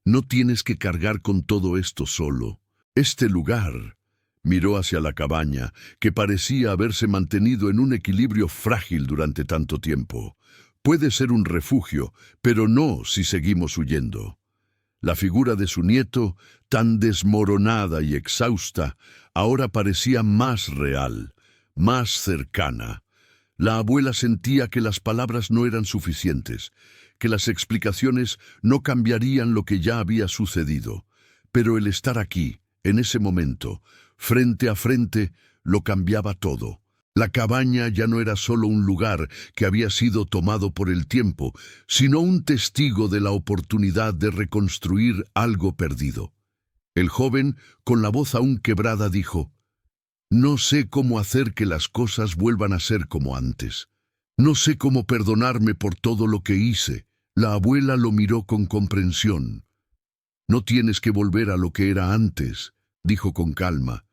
No tienes que cargar con todo esto solo. Este lugar», miró hacia la cabaña, que parecía haberse mantenido en un equilibrio frágil durante tanto tiempo. «Puede ser un refugio, pero no si seguimos huyendo». La figura de su nieto, tan desmoronada y exhausta, ahora parecía más real, más cercana. La abuela sentía que las palabras no eran suficientes, que las explicaciones no cambiarían lo que ya había sucedido. Pero el estar aquí, en ese momento, frente a frente, lo cambiaba todo. La cabaña ya no era solo un lugar que había sido tomado por el tiempo, sino un testigo de la oportunidad de reconstruir algo perdido. El joven, con la voz aún quebrada, dijo: «No sé cómo hacer que las cosas vuelvan a ser como antes. No sé cómo perdonarme por todo lo que hice». La abuela lo miró con comprensión. «No tienes que volver a lo que era antes», dijo con calma.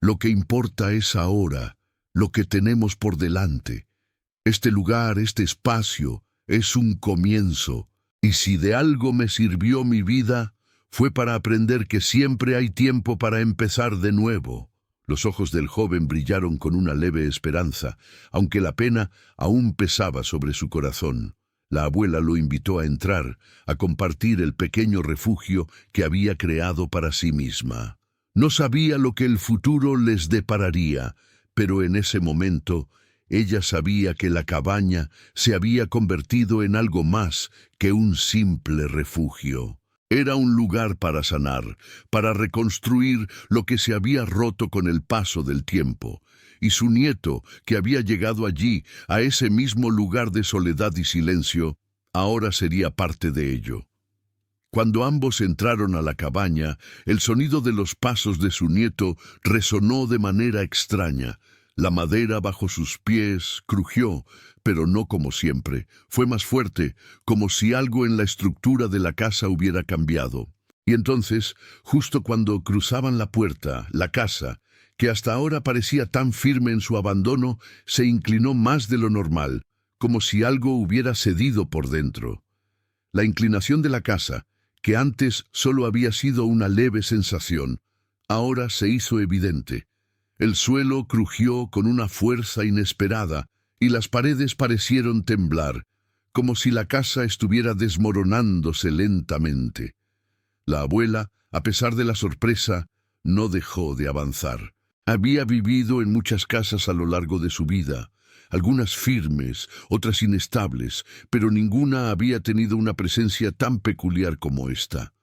«Lo que importa es ahora, lo que tenemos por delante. Este lugar, este espacio, es un comienzo, y si de algo me sirvió mi vida, fue para aprender que siempre hay tiempo para empezar de nuevo». Los ojos del joven brillaron con una leve esperanza, aunque la pena aún pesaba sobre su corazón. La abuela lo invitó a entrar, a compartir el pequeño refugio que había creado para sí misma. No sabía lo que el futuro les depararía, pero en ese momento ella sabía que la cabaña se había convertido en algo más que un simple refugio. Era un lugar para sanar, para reconstruir lo que se había roto con el paso del tiempo. Y su nieto, que había llegado allí, a ese mismo lugar de soledad y silencio, ahora sería parte de ello. Cuando ambos entraron a la cabaña, el sonido de los pasos de su nieto resonó de manera extraña. La madera bajo sus pies crujió, pero no como siempre. Fue más fuerte, como si algo en la estructura de la casa hubiera cambiado. Y entonces, justo cuando cruzaban la puerta, la casa, que hasta ahora parecía tan firme en su abandono, se inclinó más de lo normal, como si algo hubiera cedido por dentro. La inclinación de la casa, que antes solo había sido una leve sensación, ahora se hizo evidente. El suelo crujió con una fuerza inesperada y las paredes parecieron temblar, como si la casa estuviera desmoronándose lentamente. La abuela, a pesar de la sorpresa, no dejó de avanzar. Había vivido en muchas casas a lo largo de su vida, algunas firmes, otras inestables, pero ninguna había tenido una presencia tan peculiar como esta.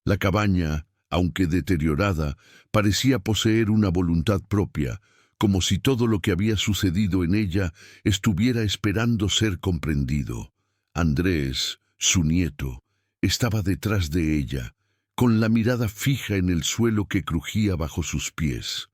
La cabaña, aunque deteriorada, parecía poseer una voluntad propia, como si todo lo que había sucedido en ella estuviera esperando ser comprendido. Andrés, su nieto, estaba detrás de ella, con la mirada fija en el suelo que crujía bajo sus pies.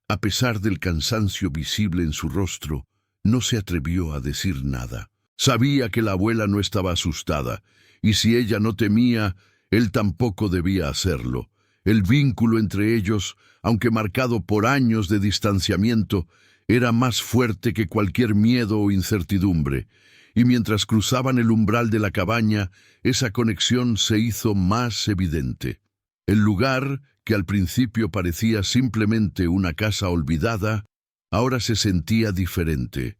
A pesar del cansancio visible en su rostro, no se atrevió a decir nada. Sabía que la abuela no estaba asustada, y si ella no temía, él tampoco debía hacerlo. El vínculo entre ellos, aunque marcado por años de distanciamiento, era más fuerte que cualquier miedo o incertidumbre, y mientras cruzaban el umbral de la cabaña, esa conexión se hizo más evidente. El lugar, que al principio parecía simplemente una casa olvidada, ahora se sentía diferente.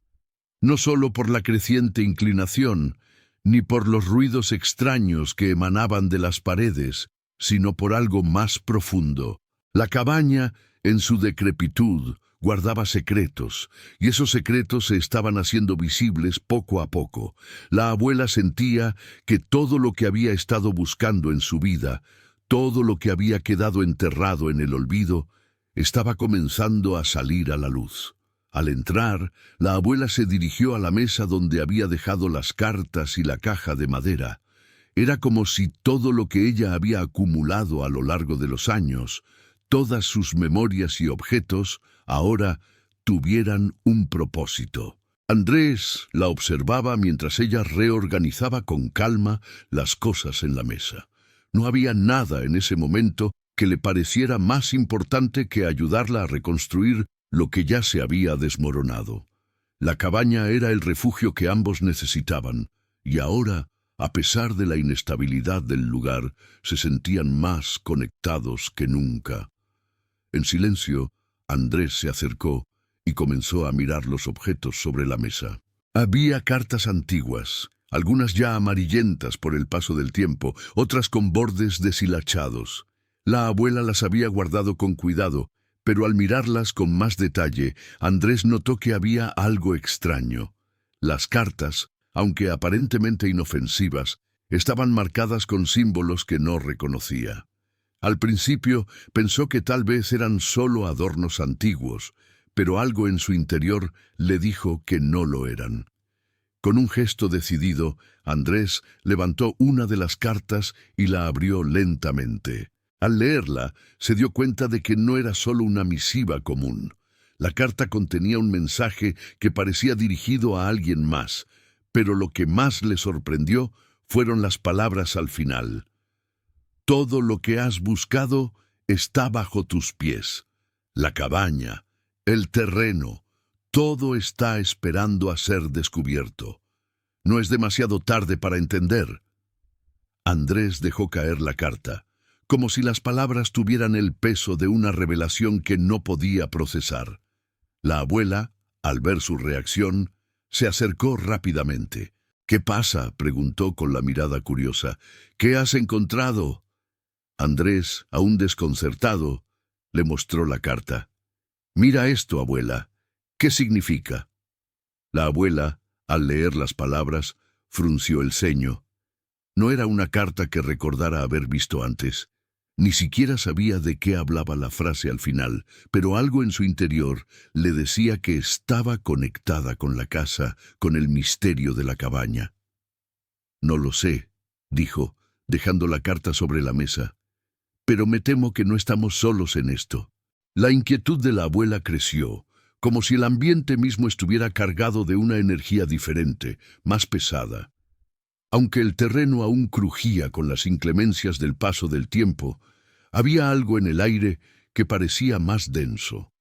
No solo por la creciente inclinación, ni por los ruidos extraños que emanaban de las paredes, sino por algo más profundo. La cabaña, en su decrepitud, guardaba secretos, y esos secretos se estaban haciendo visibles poco a poco. La abuela sentía que todo lo que había estado buscando en su vida, todo lo que había quedado enterrado en el olvido, estaba comenzando a salir a la luz. Al entrar, la abuela se dirigió a la mesa donde había dejado las cartas y la caja de madera. Era como si todo lo que ella había acumulado a lo largo de los años, todas sus memorias y objetos, ahora tuvieran un propósito. Andrés la observaba mientras ella reorganizaba con calma las cosas en la mesa. No había nada en ese momento que le pareciera más importante que ayudarla a reconstruir lo que ya se había desmoronado. La cabaña era el refugio que ambos necesitaban, y ahora, a pesar de la inestabilidad del lugar, se sentían más conectados que nunca. En silencio, Andrés se acercó y comenzó a mirar los objetos sobre la mesa. Había cartas antiguas, algunas ya amarillentas por el paso del tiempo, otras con bordes deshilachados. La abuela las había guardado con cuidado, pero al mirarlas con más detalle, Andrés notó que había algo extraño. Las cartas, aunque aparentemente inofensivas, estaban marcadas con símbolos que no reconocía. Al principio pensó que tal vez eran solo adornos antiguos, pero algo en su interior le dijo que no lo eran. Con un gesto decidido, Andrés levantó una de las cartas y la abrió lentamente. Al leerla, se dio cuenta de que no era solo una misiva común. La carta contenía un mensaje que parecía dirigido a alguien más, pero lo que más le sorprendió fueron las palabras al final. Todo lo que has buscado está bajo tus pies. La cabaña, el terreno, todo está esperando a ser descubierto. No es demasiado tarde para entender. Andrés dejó caer la carta, como si las palabras tuvieran el peso de una revelación que no podía procesar. La abuela, al ver su reacción, se acercó rápidamente. «¿Qué pasa?», preguntó con la mirada curiosa. «¿Qué has encontrado?». Andrés, aún desconcertado, le mostró la carta. «Mira esto, abuela. ¿Qué significa?». La abuela, al leer las palabras, frunció el ceño. No era una carta que recordara haber visto antes. Ni siquiera sabía de qué hablaba la frase al final, pero algo en su interior le decía que estaba conectada con la casa, con el misterio de la cabaña. «No lo sé», dijo, dejando la carta sobre la mesa. «Pero me temo que no estamos solos en esto». La inquietud de la abuela creció, como si el ambiente mismo estuviera cargado de una energía diferente, más pesada. Aunque el terreno aún crujía con las inclemencias del paso del tiempo, había algo en el aire que parecía más denso.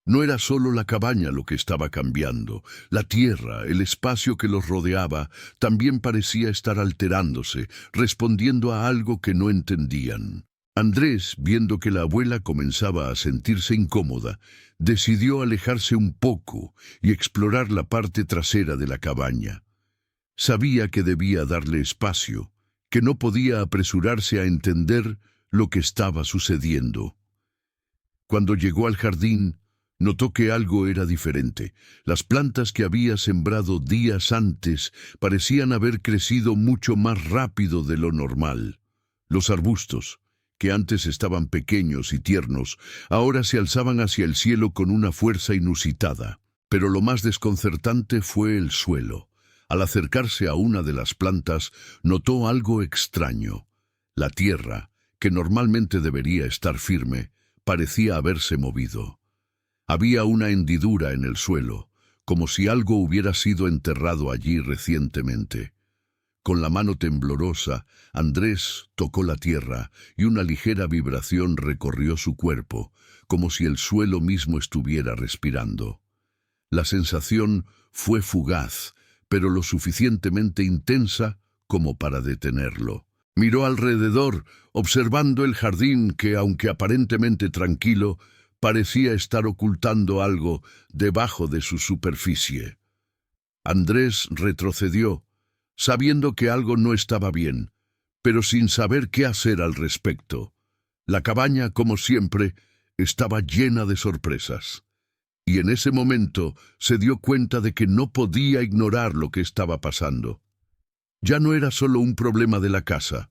No era solo la cabaña lo que estaba cambiando. La tierra, el espacio que los rodeaba, también parecía estar alterándose, respondiendo a algo que no entendían. Andrés, viendo que la abuela comenzaba a sentirse incómoda, decidió alejarse un poco y explorar la parte trasera de la cabaña. Sabía que debía darle espacio, que no podía apresurarse a entender lo que estaba sucediendo. Cuando llegó al jardín, notó que algo era diferente. Las plantas que había sembrado días antes parecían haber crecido mucho más rápido de lo normal. Los arbustos, que antes estaban pequeños y tiernos, ahora se alzaban hacia el cielo con una fuerza inusitada. Pero lo más desconcertante fue el suelo. Al acercarse a una de las plantas, notó algo extraño. La tierra, que normalmente debería estar firme, parecía haberse movido. Había una hendidura en el suelo, como si algo hubiera sido enterrado allí recientemente. Con la mano temblorosa, Andrés tocó la tierra y una ligera vibración recorrió su cuerpo, como si el suelo mismo estuviera respirando. La sensación fue fugaz, pero lo suficientemente intensa como para detenerlo. Miró alrededor, observando el jardín que, aunque aparentemente tranquilo, parecía estar ocultando algo debajo de su superficie. Andrés retrocedió, sabiendo que algo no estaba bien, pero sin saber qué hacer al respecto. La cabaña, como siempre, estaba llena de sorpresas. Y en ese momento se dio cuenta de que no podía ignorar lo que estaba pasando. Ya no era solo un problema de la casa.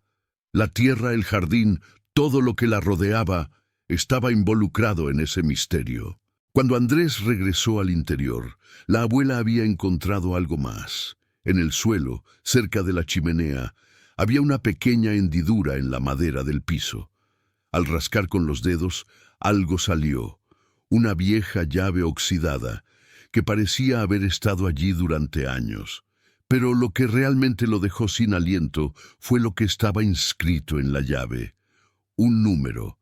La tierra, el jardín, todo lo que la rodeaba, estaba involucrado en ese misterio. Cuando Andrés regresó al interior, la abuela había encontrado algo más. En el suelo, cerca de la chimenea, había una pequeña hendidura en la madera del piso. Al rascar con los dedos, algo salió. Una vieja llave oxidada, que parecía haber estado allí durante años. Pero lo que realmente lo dejó sin aliento fue lo que estaba inscrito en la llave. Un número,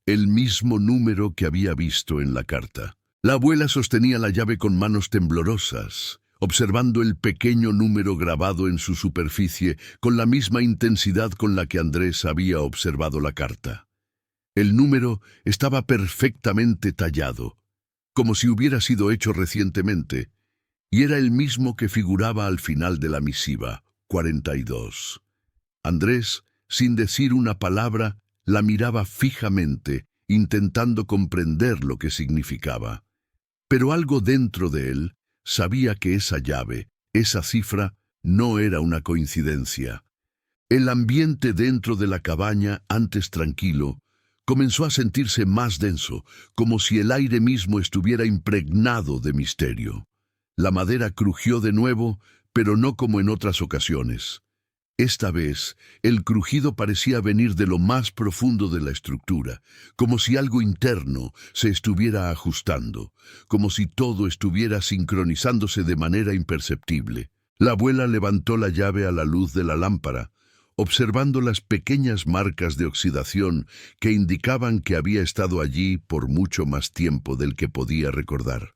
el mismo número que había visto en la carta. La abuela sostenía la llave con manos temblorosas, observando el pequeño número grabado en su superficie con la misma intensidad con la que Andrés había observado la carta. El número estaba perfectamente tallado, como si hubiera sido hecho recientemente, y era el mismo que figuraba al final de la misiva, 42. Andrés, sin decir una palabra, la miraba fijamente, intentando comprender lo que significaba. Pero algo dentro de él sabía que esa llave, esa cifra, no era una coincidencia. El ambiente dentro de la cabaña, antes tranquilo, comenzó a sentirse más denso, como si el aire mismo estuviera impregnado de misterio. La madera crujió de nuevo, pero no como en otras ocasiones. Esta vez, el crujido parecía venir de lo más profundo de la estructura, como si algo interno se estuviera ajustando, como si todo estuviera sincronizándose de manera imperceptible. La abuela levantó la llave a la luz de la lámpara, observando las pequeñas marcas de oxidación que indicaban que había estado allí por mucho más tiempo del que podía recordar.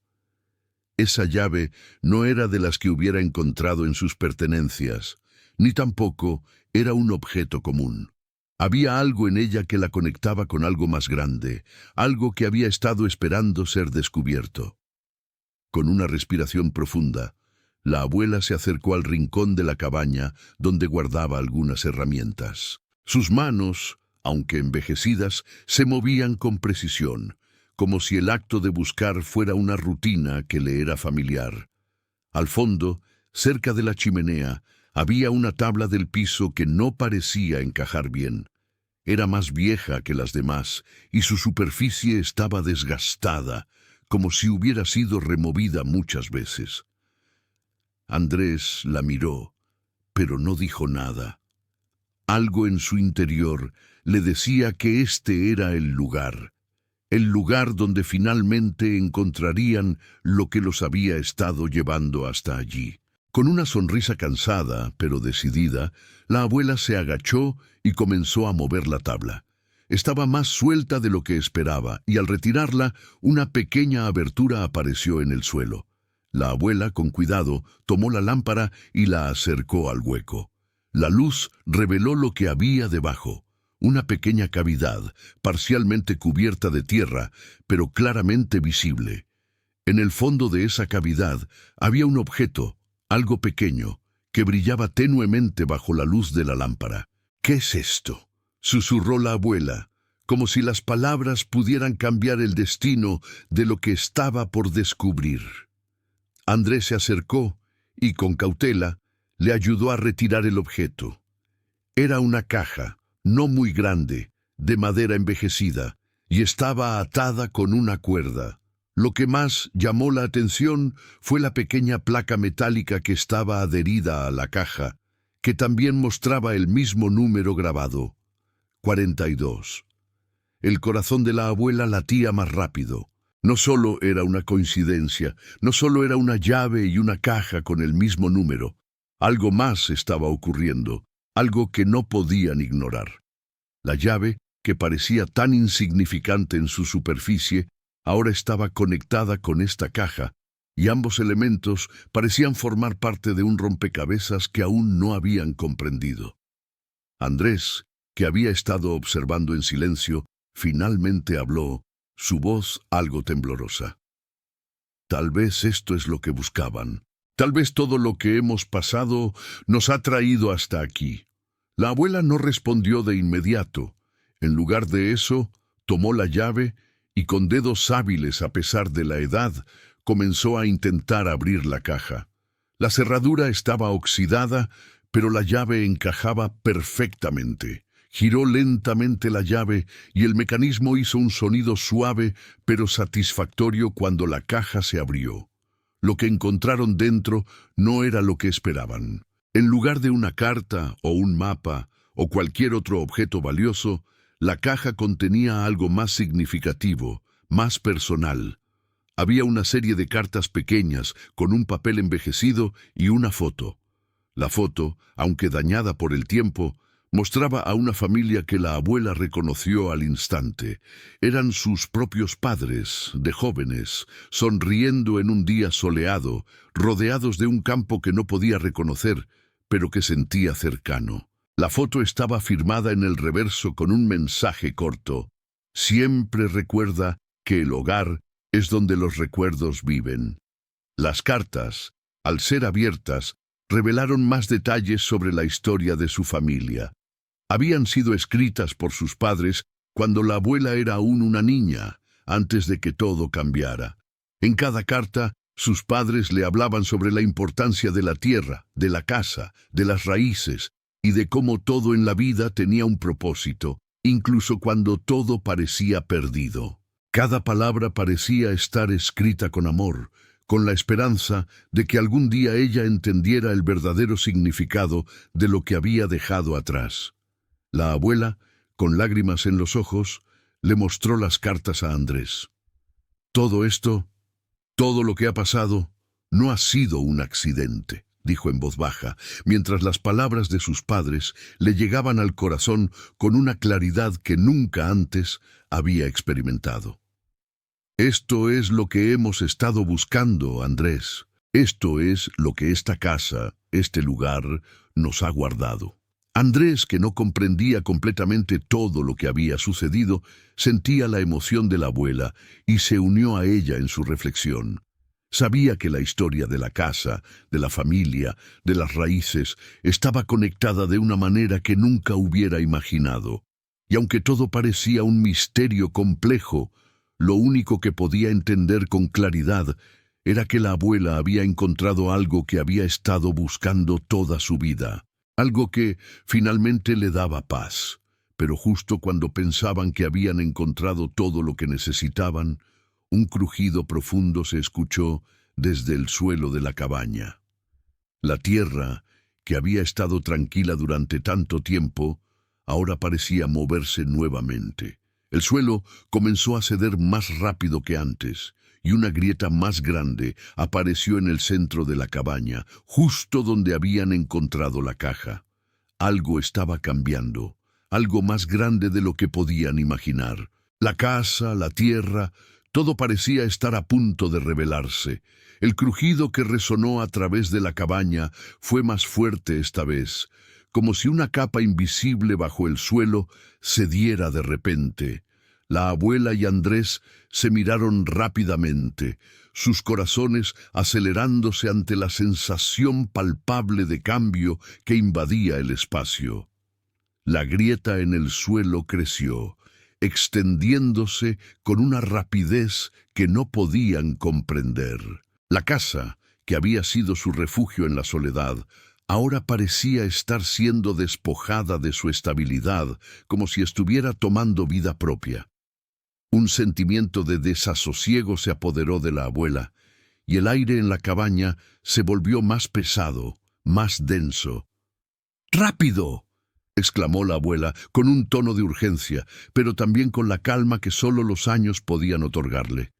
Esa llave no era de las que hubiera encontrado en sus pertenencias, ni tampoco era un objeto común. Había algo en ella que la conectaba con algo más grande, algo que había estado esperando ser descubierto. Con una respiración profunda, la abuela se acercó al rincón de la cabaña donde guardaba algunas herramientas. Sus manos, aunque envejecidas, se movían con precisión, como si el acto de buscar fuera una rutina que le era familiar. Al fondo, cerca de la chimenea, había una tabla del piso que no parecía encajar bien. Era más vieja que las demás y su superficie estaba desgastada, como si hubiera sido removida muchas veces. Andrés la miró, pero no dijo nada. Algo en su interior le decía que este era el lugar donde finalmente encontrarían lo que los había estado llevando hasta allí. Con una sonrisa cansada, pero decidida, la abuela se agachó y comenzó a mover la tabla. Estaba más suelta de lo que esperaba, y al retirarla, una pequeña abertura apareció en el suelo. La abuela, con cuidado, tomó la lámpara y la acercó al hueco. La luz reveló lo que había debajo. Una pequeña cavidad, parcialmente cubierta de tierra, pero claramente visible. En el fondo de esa cavidad había un objeto, algo pequeño, que brillaba tenuemente bajo la luz de la lámpara. «¿Qué es esto?», susurró la abuela, como si las palabras pudieran cambiar el destino de lo que estaba por descubrir. Andrés se acercó y, con cautela, le ayudó a retirar el objeto. Era una caja, no muy grande, de madera envejecida, y estaba atada con una cuerda. Lo que más llamó la atención fue la pequeña placa metálica que estaba adherida a la caja, que también mostraba el mismo número grabado, 42. El corazón de la abuela latía más rápido. No solo era una coincidencia, no solo era una llave y una caja con el mismo número. Algo más estaba ocurriendo, algo que no podían ignorar. La llave, que parecía tan insignificante en su superficie, ahora estaba conectada con esta caja, y ambos elementos parecían formar parte de un rompecabezas que aún no habían comprendido. Andrés, que había estado observando en silencio, finalmente habló, su voz algo temblorosa. «Tal vez esto es lo que buscaban», Tal vez todo lo que hemos pasado nos ha traído hasta aquí. La abuela no respondió de inmediato. En lugar de eso, tomó la llave y con dedos hábiles a pesar de la edad, comenzó a intentar abrir la caja. La cerradura estaba oxidada, pero la llave encajaba perfectamente. Giró lentamente la llave y el mecanismo hizo un sonido suave pero satisfactorio cuando la caja se abrió. Lo que encontraron dentro no era lo que esperaban. En lugar de una carta o un mapa o cualquier otro objeto valioso, la caja contenía algo más significativo, más personal. Había una serie de cartas pequeñas con un papel envejecido y una foto. La foto, aunque dañada por el tiempo, mostraba a una familia que la abuela reconoció al instante. Eran sus propios padres, de jóvenes, sonriendo en un día soleado, rodeados de un campo que no podía reconocer, pero que sentía cercano. La foto estaba firmada en el reverso con un mensaje corto. Siempre recuerda que el hogar es donde los recuerdos viven. Las cartas, al ser abiertas, revelaron más detalles sobre la historia de su familia. Habían sido escritas por sus padres cuando la abuela era aún una niña, antes de que todo cambiara. En cada carta, sus padres le hablaban sobre la importancia de la tierra, de la casa, de las raíces, y de cómo todo en la vida tenía un propósito, incluso cuando todo parecía perdido. Cada palabra parecía estar escrita con amor, con la esperanza de que algún día ella entendiera el verdadero significado de lo que había dejado atrás. La abuela, con lágrimas en los ojos, le mostró las cartas a Andrés. Todo esto, todo lo que ha pasado, no ha sido un accidente, dijo en voz baja, mientras las palabras de sus padres le llegaban al corazón con una claridad que nunca antes había experimentado. Esto es lo que hemos estado buscando, Andrés. Esto es lo que esta casa, este lugar, nos ha guardado. Andrés, que no comprendía completamente todo lo que había sucedido, sentía la emoción de la abuela y se unió a ella en su reflexión. Sabía que la historia de la casa, de la familia, de las raíces, estaba conectada de una manera que nunca hubiera imaginado. Y aunque todo parecía un misterio complejo, lo único que podía entender con claridad era que la abuela había encontrado algo que había estado buscando toda su vida. Algo que finalmente le daba paz, pero justo cuando pensaban que habían encontrado todo lo que necesitaban, un crujido profundo se escuchó desde el suelo de la cabaña. La tierra, que había estado tranquila durante tanto tiempo, ahora parecía moverse nuevamente. El suelo comenzó a ceder más rápido que antes, y una grieta más grande apareció en el centro de la cabaña, justo donde habían encontrado la caja. Algo estaba cambiando, algo más grande de lo que podían imaginar. La casa, la tierra, todo parecía estar a punto de revelarse. El crujido que resonó a través de la cabaña fue más fuerte esta vez, como si una capa invisible bajo el suelo cediera de repente. La abuela y Andrés se miraron rápidamente, sus corazones acelerándose ante la sensación palpable de cambio que invadía el espacio. La grieta en el suelo creció, extendiéndose con una rapidez que no podían comprender. La casa, que había sido su refugio en la soledad, ahora parecía estar siendo despojada de su estabilidad, como si estuviera tomando vida propia. Un sentimiento de desasosiego se apoderó de la abuela, y el aire en la cabaña se volvió más pesado, más denso. ¡Rápido!, exclamó la abuela, con un tono de urgencia, pero también con la calma que solo los años podían otorgarle.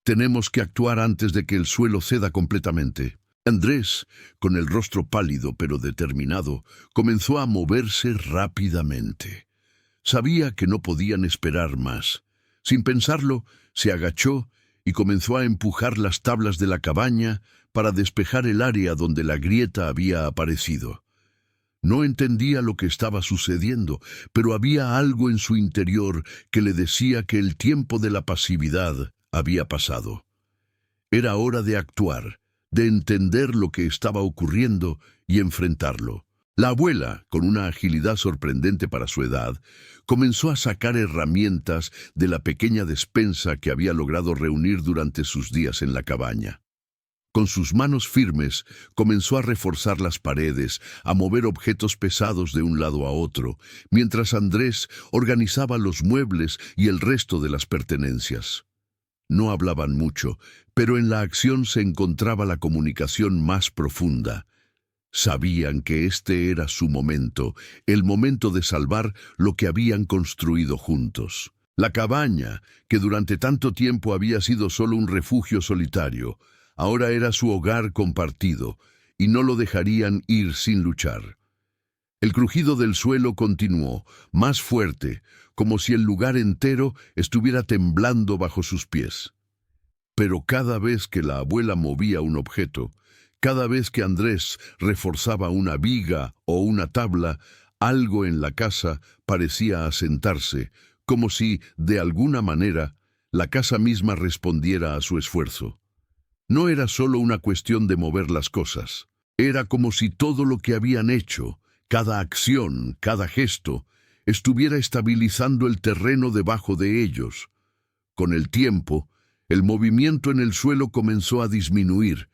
Tenemos que actuar antes de que el suelo ceda completamente. Andrés, con el rostro pálido pero determinado, comenzó a moverse rápidamente. Sabía que no podían esperar más. Sin pensarlo, se agachó y comenzó a empujar las tablas de la cabaña para despejar el área donde la grieta había aparecido. No entendía lo que estaba sucediendo, pero había algo en su interior que le decía que el tiempo de la pasividad había pasado. Era hora de actuar, de entender lo que estaba ocurriendo y enfrentarlo. La abuela, con una agilidad sorprendente para su edad, comenzó a sacar herramientas de la pequeña despensa que había logrado reunir durante sus días en la cabaña. Con sus manos firmes, comenzó a reforzar las paredes, a mover objetos pesados de un lado a otro, mientras Andrés organizaba los muebles y el resto de las pertenencias. No hablaban mucho, pero en la acción se encontraba la comunicación más profunda. Sabían que este era su momento, el momento de salvar lo que habían construido juntos. La cabaña, que durante tanto tiempo había sido solo un refugio solitario, ahora era su hogar compartido, y no lo dejarían ir sin luchar. El crujido del suelo continuó, más fuerte, como si el lugar entero estuviera temblando bajo sus pies. Pero cada vez que la abuela movía un objeto, cada vez que Andrés reforzaba una viga o una tabla, algo en la casa parecía asentarse, como si, de alguna manera, la casa misma respondiera a su esfuerzo. No era solo una cuestión de mover las cosas. Era como si todo lo que habían hecho, cada acción, cada gesto, estuviera estabilizando el terreno debajo de ellos. Con el tiempo, el movimiento en el suelo comenzó a disminuir,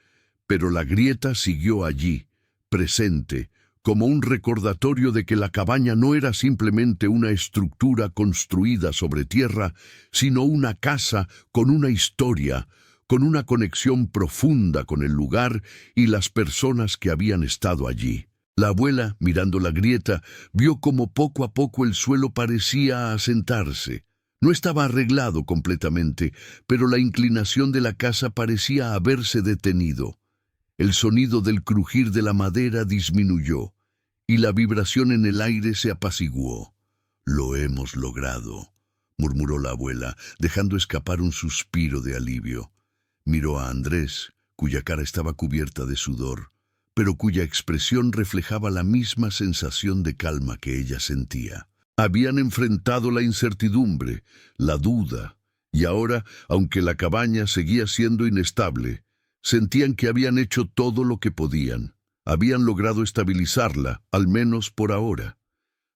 pero la grieta siguió allí, presente, como un recordatorio de que la cabaña no era simplemente una estructura construida sobre tierra, sino una casa con una historia, con una conexión profunda con el lugar y las personas que habían estado allí. La abuela, mirando la grieta, vio cómo poco a poco el suelo parecía asentarse. No estaba arreglado completamente, pero la inclinación de la casa parecía haberse detenido. El sonido del crujir de la madera disminuyó, y la vibración en el aire se apaciguó. «Lo hemos logrado», murmuró la abuela, dejando escapar un suspiro de alivio. Miró a Andrés, cuya cara estaba cubierta de sudor, pero cuya expresión reflejaba la misma sensación de calma que ella sentía. Habían enfrentado la incertidumbre, la duda, y ahora, aunque la cabaña seguía siendo inestable, sentían que habían hecho todo lo que podían. Habían logrado estabilizarla, al menos por ahora.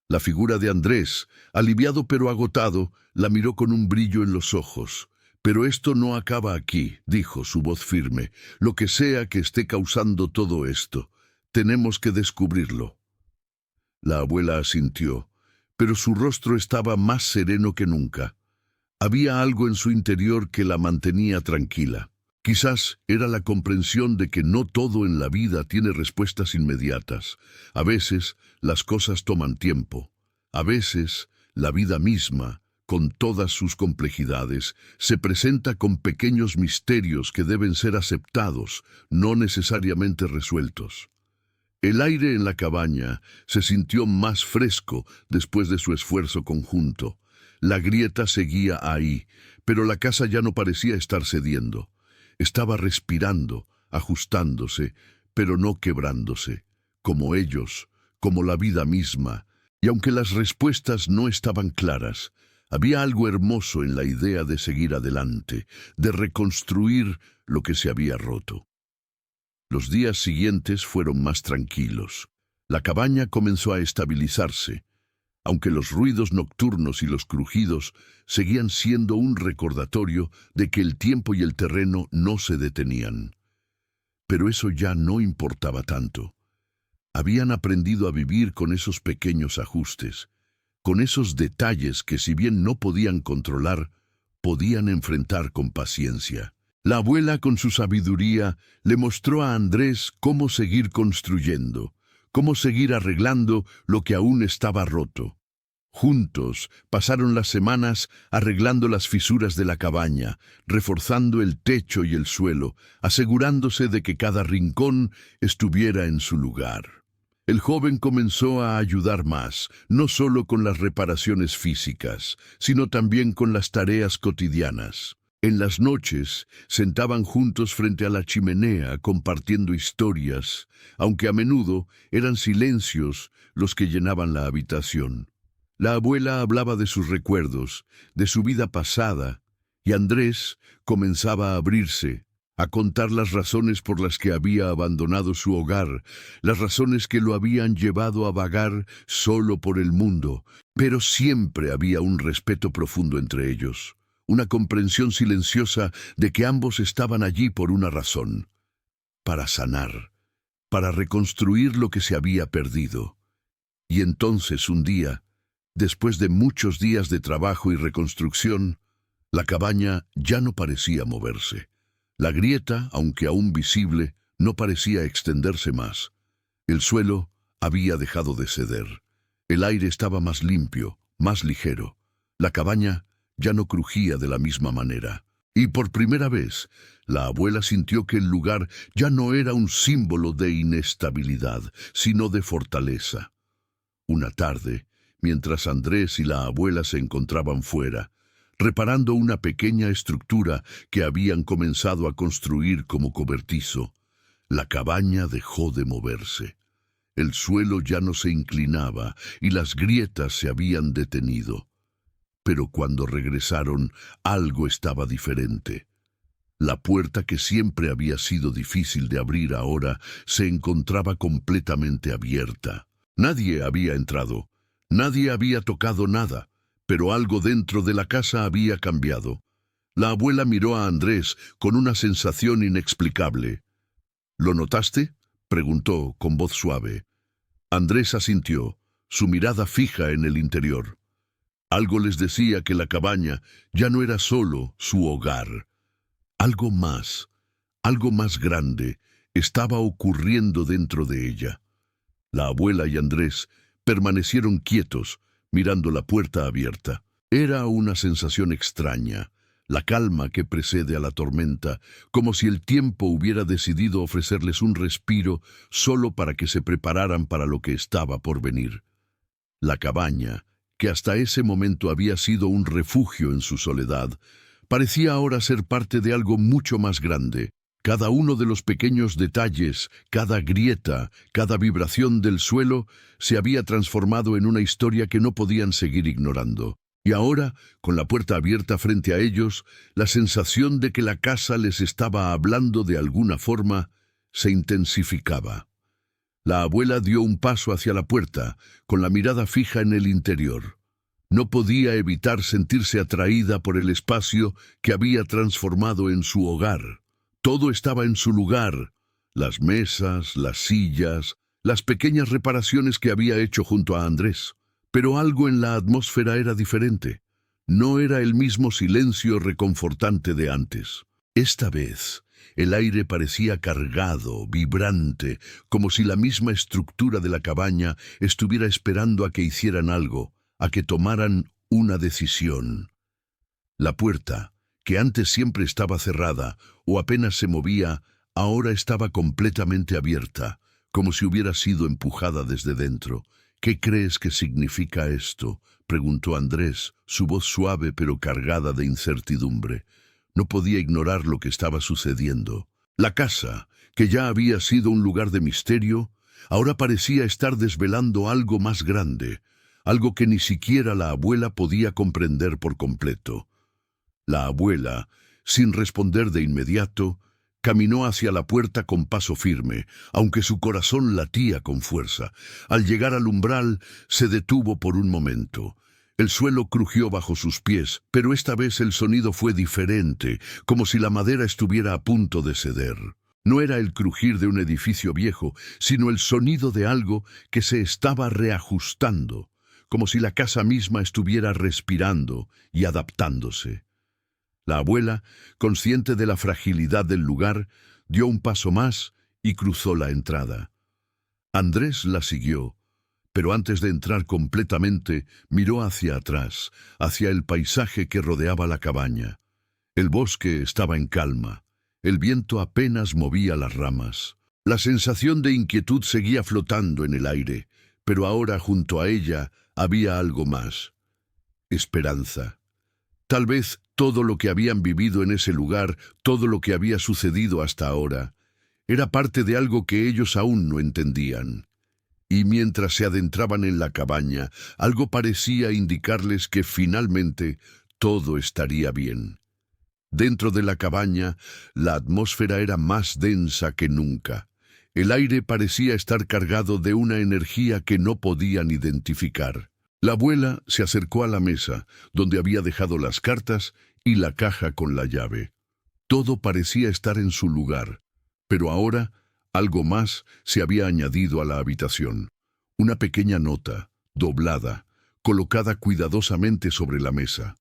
La figura de Andrés, aliviado pero agotado, la miró con un brillo en los ojos. «Pero esto no acaba aquí», dijo su voz firme. «Lo que sea que esté causando todo esto, tenemos que descubrirlo». La abuela asintió, pero su rostro estaba más sereno que nunca. Había algo en su interior que la mantenía tranquila. Quizás era la comprensión de que no todo en la vida tiene respuestas inmediatas. A veces las cosas toman tiempo. A veces la vida misma, con todas sus complejidades, se presenta con pequeños misterios que deben ser aceptados, no necesariamente resueltos. El aire en la cabaña se sintió más fresco después de su esfuerzo conjunto. La grieta seguía ahí, pero la casa ya no parecía estar cediendo. Estaba respirando, ajustándose, pero no quebrándose, como ellos, como la vida misma, y aunque las respuestas no estaban claras, había algo hermoso en la idea de seguir adelante, de reconstruir lo que se había roto. Los días siguientes fueron más tranquilos. La cabaña comenzó a estabilizarse, aunque los ruidos nocturnos y los crujidos seguían siendo un recordatorio de que el tiempo y el terreno no se detenían. Pero eso ya no importaba tanto. Habían aprendido a vivir con esos pequeños ajustes, con esos detalles que, si bien no podían controlar, podían enfrentar con paciencia. La abuela, con su sabiduría, le mostró a Andrés cómo seguir construyendo, cómo seguir arreglando lo que aún estaba roto. Juntos pasaron las semanas arreglando las fisuras de la cabaña, reforzando el techo y el suelo, asegurándose de que cada rincón estuviera en su lugar. El joven comenzó a ayudar más, no solo con las reparaciones físicas, sino también con las tareas cotidianas. En las noches, sentaban juntos frente a la chimenea compartiendo historias, aunque a menudo eran silencios los que llenaban la habitación. La abuela hablaba de sus recuerdos, de su vida pasada, y Andrés comenzaba a abrirse, a contar las razones por las que había abandonado su hogar, las razones que lo habían llevado a vagar solo por el mundo, pero siempre había un respeto profundo entre ellos, una comprensión silenciosa de que ambos estaban allí por una razón, para sanar, para reconstruir lo que se había perdido. Y entonces un día, después de muchos días de trabajo y reconstrucción, la cabaña ya no parecía moverse. La grieta, aunque aún visible, no parecía extenderse más. El suelo había dejado de ceder. El aire estaba más limpio, más ligero. La cabaña ya no crujía de la misma manera. Y por primera vez, la abuela sintió que el lugar ya no era un símbolo de inestabilidad, sino de fortaleza. Una tarde, mientras Andrés y la abuela se encontraban fuera, reparando una pequeña estructura que habían comenzado a construir como cobertizo, la cabaña dejó de moverse. El suelo ya no se inclinaba y las grietas se habían detenido. Pero cuando regresaron, algo estaba diferente. La puerta que siempre había sido difícil de abrir ahora se encontraba completamente abierta. Nadie había entrado, nadie había tocado nada, pero algo dentro de la casa había cambiado. La abuela miró a Andrés con una sensación inexplicable. ¿Lo notaste?, preguntó con voz suave. Andrés asintió, su mirada fija en el interior. Algo les decía que la cabaña ya no era solo su hogar. Algo más grande, estaba ocurriendo dentro de ella. La abuela y Andrés permanecieron quietos, mirando la puerta abierta. Era una sensación extraña, la calma que precede a la tormenta, como si el tiempo hubiera decidido ofrecerles un respiro solo para que se prepararan para lo que estaba por venir. La cabaña, que hasta ese momento había sido un refugio en su soledad, parecía ahora ser parte de algo mucho más grande. Cada uno de los pequeños detalles, cada grieta, cada vibración del suelo, se había transformado en una historia que no podían seguir ignorando. Y ahora, con la puerta abierta frente a ellos, la sensación de que la casa les estaba hablando de alguna forma se intensificaba. La abuela dio un paso hacia la puerta, con la mirada fija en el interior. No podía evitar sentirse atraída por el espacio que había transformado en su hogar. Todo estaba en su lugar, las mesas, las sillas, las pequeñas reparaciones que había hecho junto a Andrés. Pero algo en la atmósfera era diferente. No era el mismo silencio reconfortante de antes. Esta vez, el aire parecía cargado, vibrante, como si la misma estructura de la cabaña estuviera esperando a que hicieran algo, a que tomaran una decisión. La puerta, que antes siempre estaba cerrada o apenas se movía, ahora estaba completamente abierta, como si hubiera sido empujada desde dentro. «¿Qué crees que significa esto?», preguntó Andrés, su voz suave pero cargada de incertidumbre. No podía ignorar lo que estaba sucediendo. La casa, que ya había sido un lugar de misterio, ahora parecía estar desvelando algo más grande, algo que ni siquiera la abuela podía comprender por completo. La abuela, sin responder de inmediato, caminó hacia la puerta con paso firme, aunque su corazón latía con fuerza. Al llegar al umbral, se detuvo por un momento. El suelo crujió bajo sus pies, pero esta vez el sonido fue diferente, como si la madera estuviera a punto de ceder. No era el crujir de un edificio viejo, sino el sonido de algo que se estaba reajustando, como si la casa misma estuviera respirando y adaptándose. La abuela, consciente de la fragilidad del lugar, dio un paso más y cruzó la entrada. Andrés la siguió, pero antes de entrar completamente, miró hacia atrás, hacia el paisaje que rodeaba la cabaña. El bosque estaba en calma, el viento apenas movía las ramas. La sensación de inquietud seguía flotando en el aire, pero ahora junto a ella había algo más: esperanza. Tal vez todo lo que habían vivido en ese lugar, todo lo que había sucedido hasta ahora, era parte de algo que ellos aún no entendían. Y mientras se adentraban en la cabaña, algo parecía indicarles que finalmente todo estaría bien. Dentro de la cabaña, la atmósfera era más densa que nunca. El aire parecía estar cargado de una energía que no podían identificar. La abuela se acercó a la mesa, donde había dejado las cartas y la caja con la llave. Todo parecía estar en su lugar, pero ahora algo más se había añadido a la habitación. Una pequeña nota, doblada, colocada cuidadosamente sobre la mesa.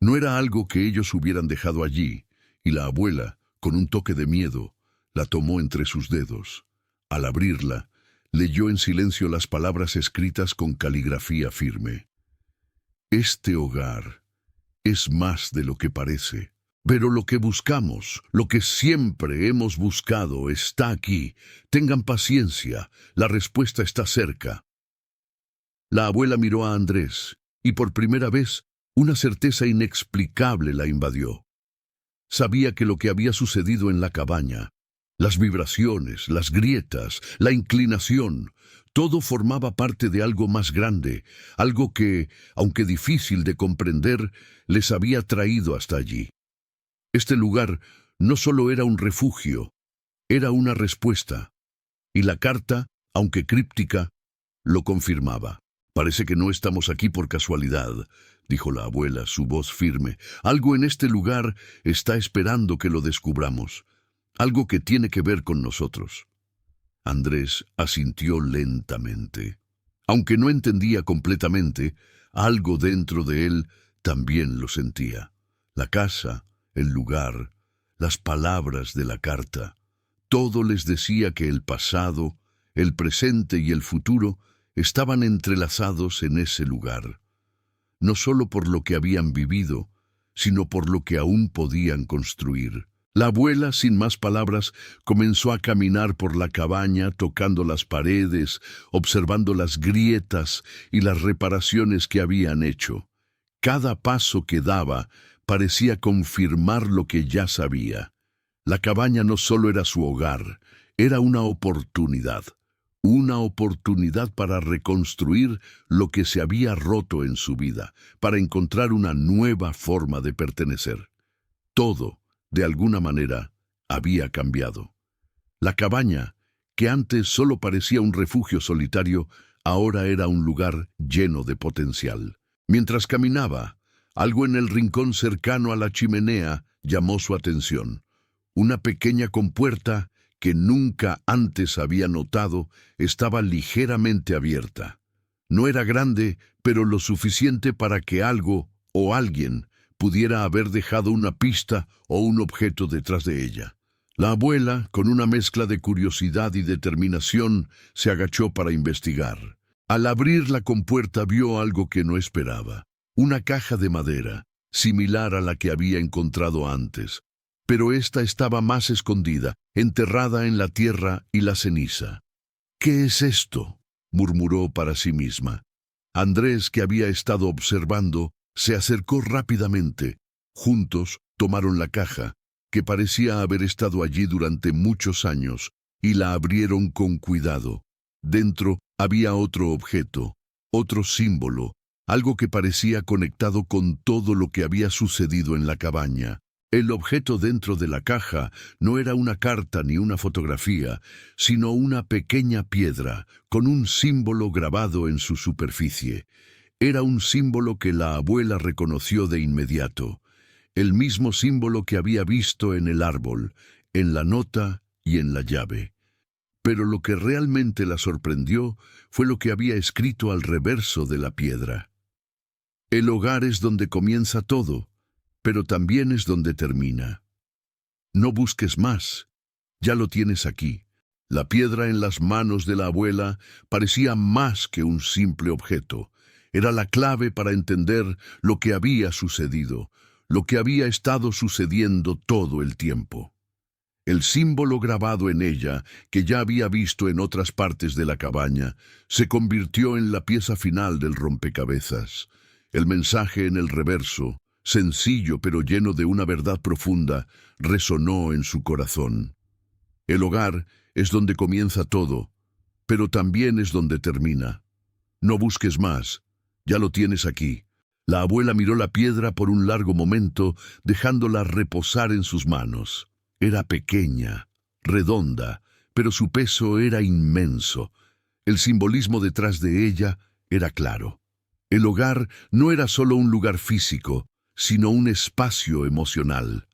No era algo que ellos hubieran dejado allí, y la abuela, con un toque de miedo, la tomó entre sus dedos. Al abrirla, leyó en silencio las palabras escritas con caligrafía firme. Este hogar es más de lo que parece. Pero lo que buscamos, lo que siempre hemos buscado, está aquí. Tengan paciencia, la respuesta está cerca. La abuela miró a Andrés, y por primera vez, una certeza inexplicable la invadió. Sabía que lo que había sucedido en la cabaña, las vibraciones, las grietas, la inclinación, todo formaba parte de algo más grande, algo que, aunque difícil de comprender, les había traído hasta allí. Este lugar no solo era un refugio, era una respuesta, y la carta, aunque críptica, lo confirmaba. Parece que no estamos aquí por casualidad, dijo la abuela, su voz firme. Algo en este lugar está esperando que lo descubramos, algo que tiene que ver con nosotros. Andrés asintió lentamente. Aunque no entendía completamente, algo dentro de él también lo sentía. La casa, el lugar, las palabras de la carta, todo les decía que el pasado, el presente y el futuro estaban entrelazados en ese lugar, no solo por lo que habían vivido, sino por lo que aún podían construir. La abuela, sin más palabras, comenzó a caminar por la cabaña, tocando las paredes, observando las grietas y las reparaciones que habían hecho. Cada paso que daba parecía confirmar lo que ya sabía. La cabaña no solo era su hogar, era una oportunidad para reconstruir lo que se había roto en su vida, para encontrar una nueva forma de pertenecer. Todo, de alguna manera, había cambiado. La cabaña, que antes solo parecía un refugio solitario, ahora era un lugar lleno de potencial. Mientras caminaba, algo en el rincón cercano a la chimenea llamó su atención. Una pequeña compuerta que nunca antes había notado estaba ligeramente abierta. No era grande, pero lo suficiente para que algo o alguien pudiera haber dejado una pista o un objeto detrás de ella. La abuela, con una mezcla de curiosidad y determinación, se agachó para investigar. Al abrir la compuerta vio algo que no esperaba. Una caja de madera, similar a la que había encontrado antes, pero esta estaba más escondida, enterrada en la tierra y la ceniza. «¿Qué es esto?», murmuró para sí misma. Andrés, que había estado observando, se acercó rápidamente. Juntos tomaron la caja, que parecía haber estado allí durante muchos años, y la abrieron con cuidado. Dentro había otro objeto, otro símbolo, algo que parecía conectado con todo lo que había sucedido en la cabaña. El objeto dentro de la caja no era una carta ni una fotografía, sino una pequeña piedra con un símbolo grabado en su superficie. Era un símbolo que la abuela reconoció de inmediato, el mismo símbolo que había visto en el árbol, en la nota y en la llave. Pero lo que realmente la sorprendió fue lo que había escrito al reverso de la piedra. El hogar es donde comienza todo, pero también es donde termina. No busques más, ya lo tienes aquí. La piedra en las manos de la abuela parecía más que un simple objeto. Era la clave para entender lo que había sucedido, lo que había estado sucediendo todo el tiempo. El símbolo grabado en ella, que ya había visto en otras partes de la cabaña, se convirtió en la pieza final del rompecabezas. El mensaje en el reverso, sencillo pero lleno de una verdad profunda, resonó en su corazón. El hogar es donde comienza todo, pero también es donde termina. No busques más, ya lo tienes aquí. La abuela miró la piedra por un largo momento, dejándola reposar en sus manos. Era pequeña, redonda, pero su peso era inmenso. El simbolismo detrás de ella era claro. El hogar no era solo un lugar físico, sino un espacio emocional.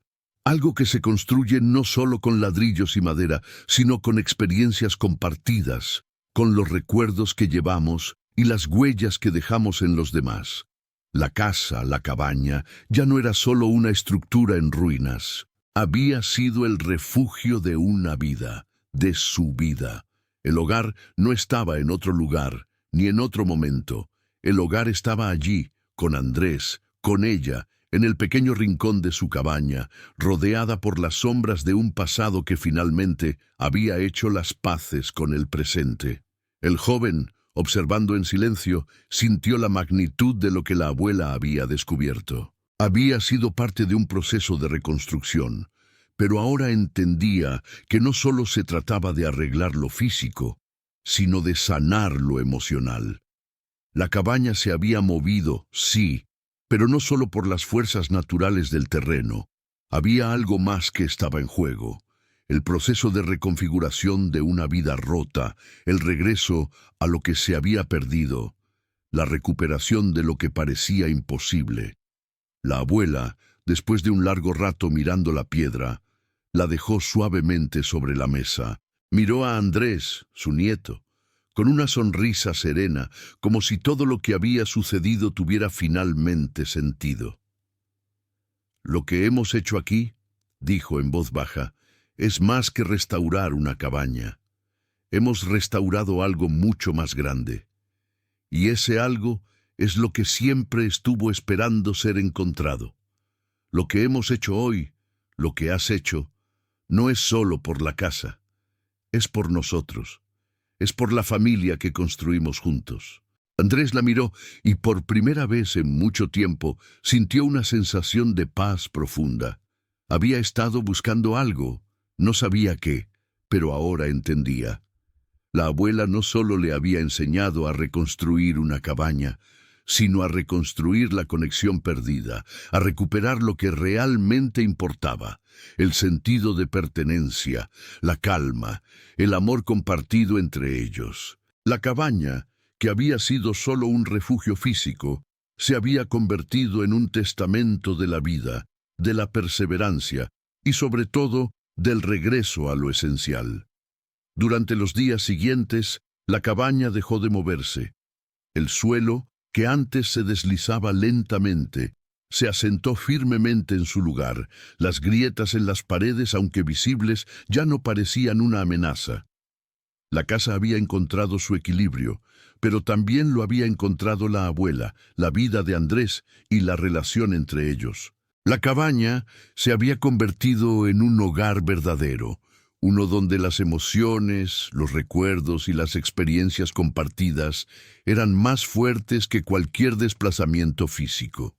Algo que se construye no solo con ladrillos y madera, sino con experiencias compartidas, con los recuerdos que llevamos y las huellas que dejamos en los demás. La casa, la cabaña, ya no era solo una estructura en ruinas. Había sido el refugio de una vida, de su vida. El hogar no estaba en otro lugar, ni en otro momento. El hogar estaba allí, con Andrés, con ella, en el pequeño rincón de su cabaña, rodeada por las sombras de un pasado que finalmente había hecho las paces con el presente. El joven, observando en silencio, sintió la magnitud de lo que la abuela había descubierto. Había sido parte de un proceso de reconstrucción, pero ahora entendía que no solo se trataba de arreglar lo físico, sino de sanar lo emocional. La cabaña se había movido, sí, pero no solo por las fuerzas naturales del terreno. Había algo más que estaba en juego. El proceso de reconfiguración de una vida rota, el regreso a lo que se había perdido, la recuperación de lo que parecía imposible. La abuela, después de un largo rato mirando la piedra, la dejó suavemente sobre la mesa. Miró a Andrés, su nieto, con una sonrisa serena, como si todo lo que había sucedido tuviera finalmente sentido. «Lo que hemos hecho aquí», dijo en voz baja, «es más que restaurar una cabaña. Hemos restaurado algo mucho más grande. Y ese algo es lo que siempre estuvo esperando ser encontrado. Lo que hemos hecho hoy, lo que has hecho, no es solo por la casa, es por nosotros, es por la familia que construimos juntos». Andrés la miró y por primera vez en mucho tiempo sintió una sensación de paz profunda. Había estado buscando algo, no sabía qué, pero ahora entendía. La abuela no solo le había enseñado a reconstruir una cabaña, sino a reconstruir la conexión perdida, a recuperar lo que realmente importaba, el sentido de pertenencia, la calma, el amor compartido entre ellos. La cabaña, que había sido solo un refugio físico, se había convertido en un testamento de la vida, de la perseverancia y sobre todo del regreso a lo esencial. Durante los días siguientes, la cabaña dejó de moverse. El suelo, que antes se deslizaba lentamente, se asentó firmemente en su lugar. Las grietas en las paredes, aunque visibles, ya no parecían una amenaza. La casa había encontrado su equilibrio, pero también lo había encontrado la abuela, la vida de Andrés y la relación entre ellos. La cabaña se había convertido en un hogar verdadero, uno donde las emociones, los recuerdos y las experiencias compartidas eran más fuertes que cualquier desplazamiento físico.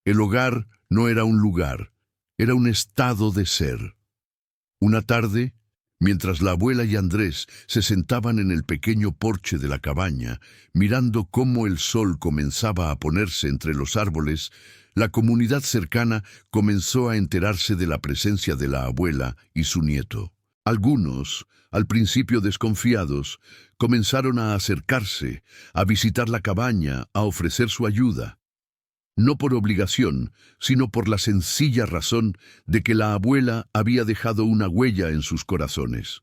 El hogar no era un lugar, era un estado de ser. Una tarde, mientras la abuela y Andrés se sentaban en el pequeño porche de la cabaña, mirando cómo el sol comenzaba a ponerse entre los árboles, la comunidad cercana comenzó a enterarse de la presencia de la abuela y su nieto. Algunos, al principio desconfiados, comenzaron a acercarse, a visitar la cabaña, a ofrecer su ayuda. No por obligación, sino por la sencilla razón de que la abuela había dejado una huella en sus corazones.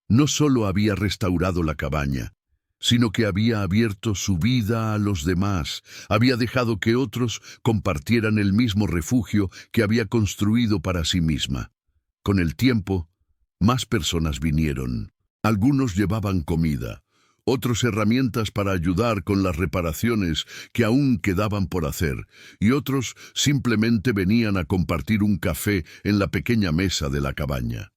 No solo había restaurado la cabaña, sino que había abierto su vida a los demás, había dejado que otros compartieran el mismo refugio que había construido para sí misma. Con el tiempo, más personas vinieron. Algunos llevaban comida, otros herramientas para ayudar con las reparaciones que aún quedaban por hacer, y otros simplemente venían a compartir un café en la pequeña mesa de la cabaña.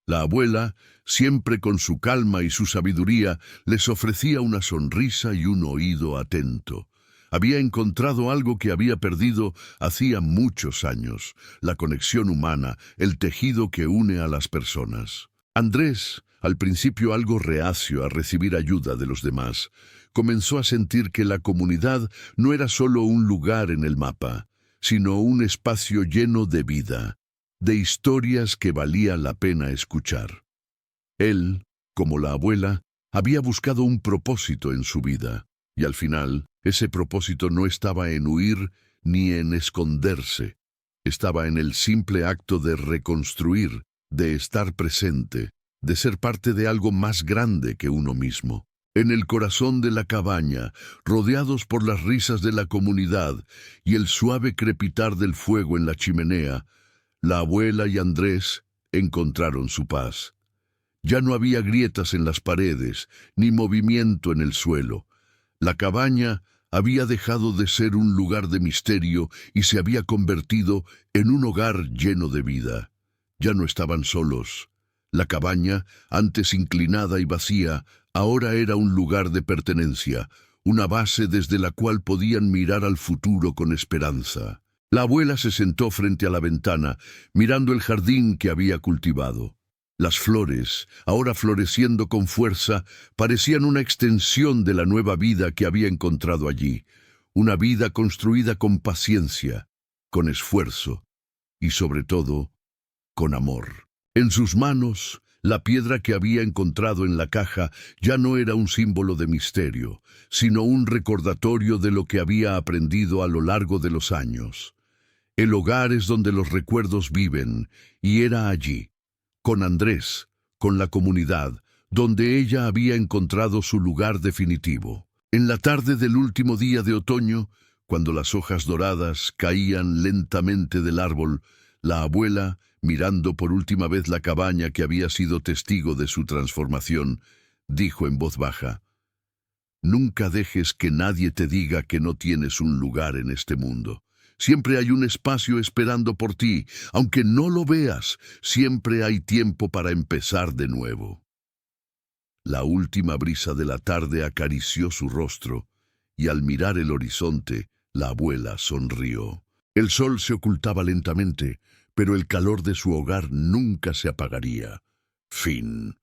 La abuela, siempre con su calma y su sabiduría, les ofrecía una sonrisa y un oído atento. Había encontrado algo que había perdido hacía muchos años, la conexión humana, el tejido que une a las personas. Andrés, al principio algo reacio a recibir ayuda de los demás, comenzó a sentir que la comunidad no era solo un lugar en el mapa, sino un espacio lleno de vida, de historias que valía la pena escuchar. Él, como la abuela, había buscado un propósito en su vida, y al final, ese propósito no estaba en huir ni en esconderse, estaba en el simple acto de reconstruir, de estar presente, de ser parte de algo más grande que uno mismo. En el corazón de la cabaña, rodeados por las risas de la comunidad y el suave crepitar del fuego en la chimenea, la abuela y Andrés encontraron su paz. Ya no había grietas en las paredes, ni movimiento en el suelo. La cabaña había dejado de ser un lugar de misterio y se había convertido en un hogar lleno de vida. Ya no estaban solos. La cabaña, antes inclinada y vacía, ahora era un lugar de pertenencia, una base desde la cual podían mirar al futuro con esperanza. La abuela se sentó frente a la ventana, mirando el jardín que había cultivado. Las flores, ahora floreciendo con fuerza, parecían una extensión de la nueva vida que había encontrado allí, una vida construida con paciencia, con esfuerzo y, sobre todo, con amor. En sus manos, la piedra que había encontrado en la caja ya no era un símbolo de misterio, sino un recordatorio de lo que había aprendido a lo largo de los años. El hogar es donde los recuerdos viven, y era allí, con Andrés, con la comunidad, donde ella había encontrado su lugar definitivo. En la tarde del último día de otoño, cuando las hojas doradas caían lentamente del árbol, la abuela, mirando por última vez la cabaña que había sido testigo de su transformación, dijo en voz baja: «Nunca dejes que nadie te diga que no tienes un lugar en este mundo. Siempre hay un espacio esperando por ti. Aunque no lo veas, siempre hay tiempo para empezar de nuevo». La última brisa de la tarde acarició su rostro, y al mirar el horizonte, la abuela sonrió. El sol se ocultaba lentamente, pero el calor de su hogar nunca se apagaría. Fin.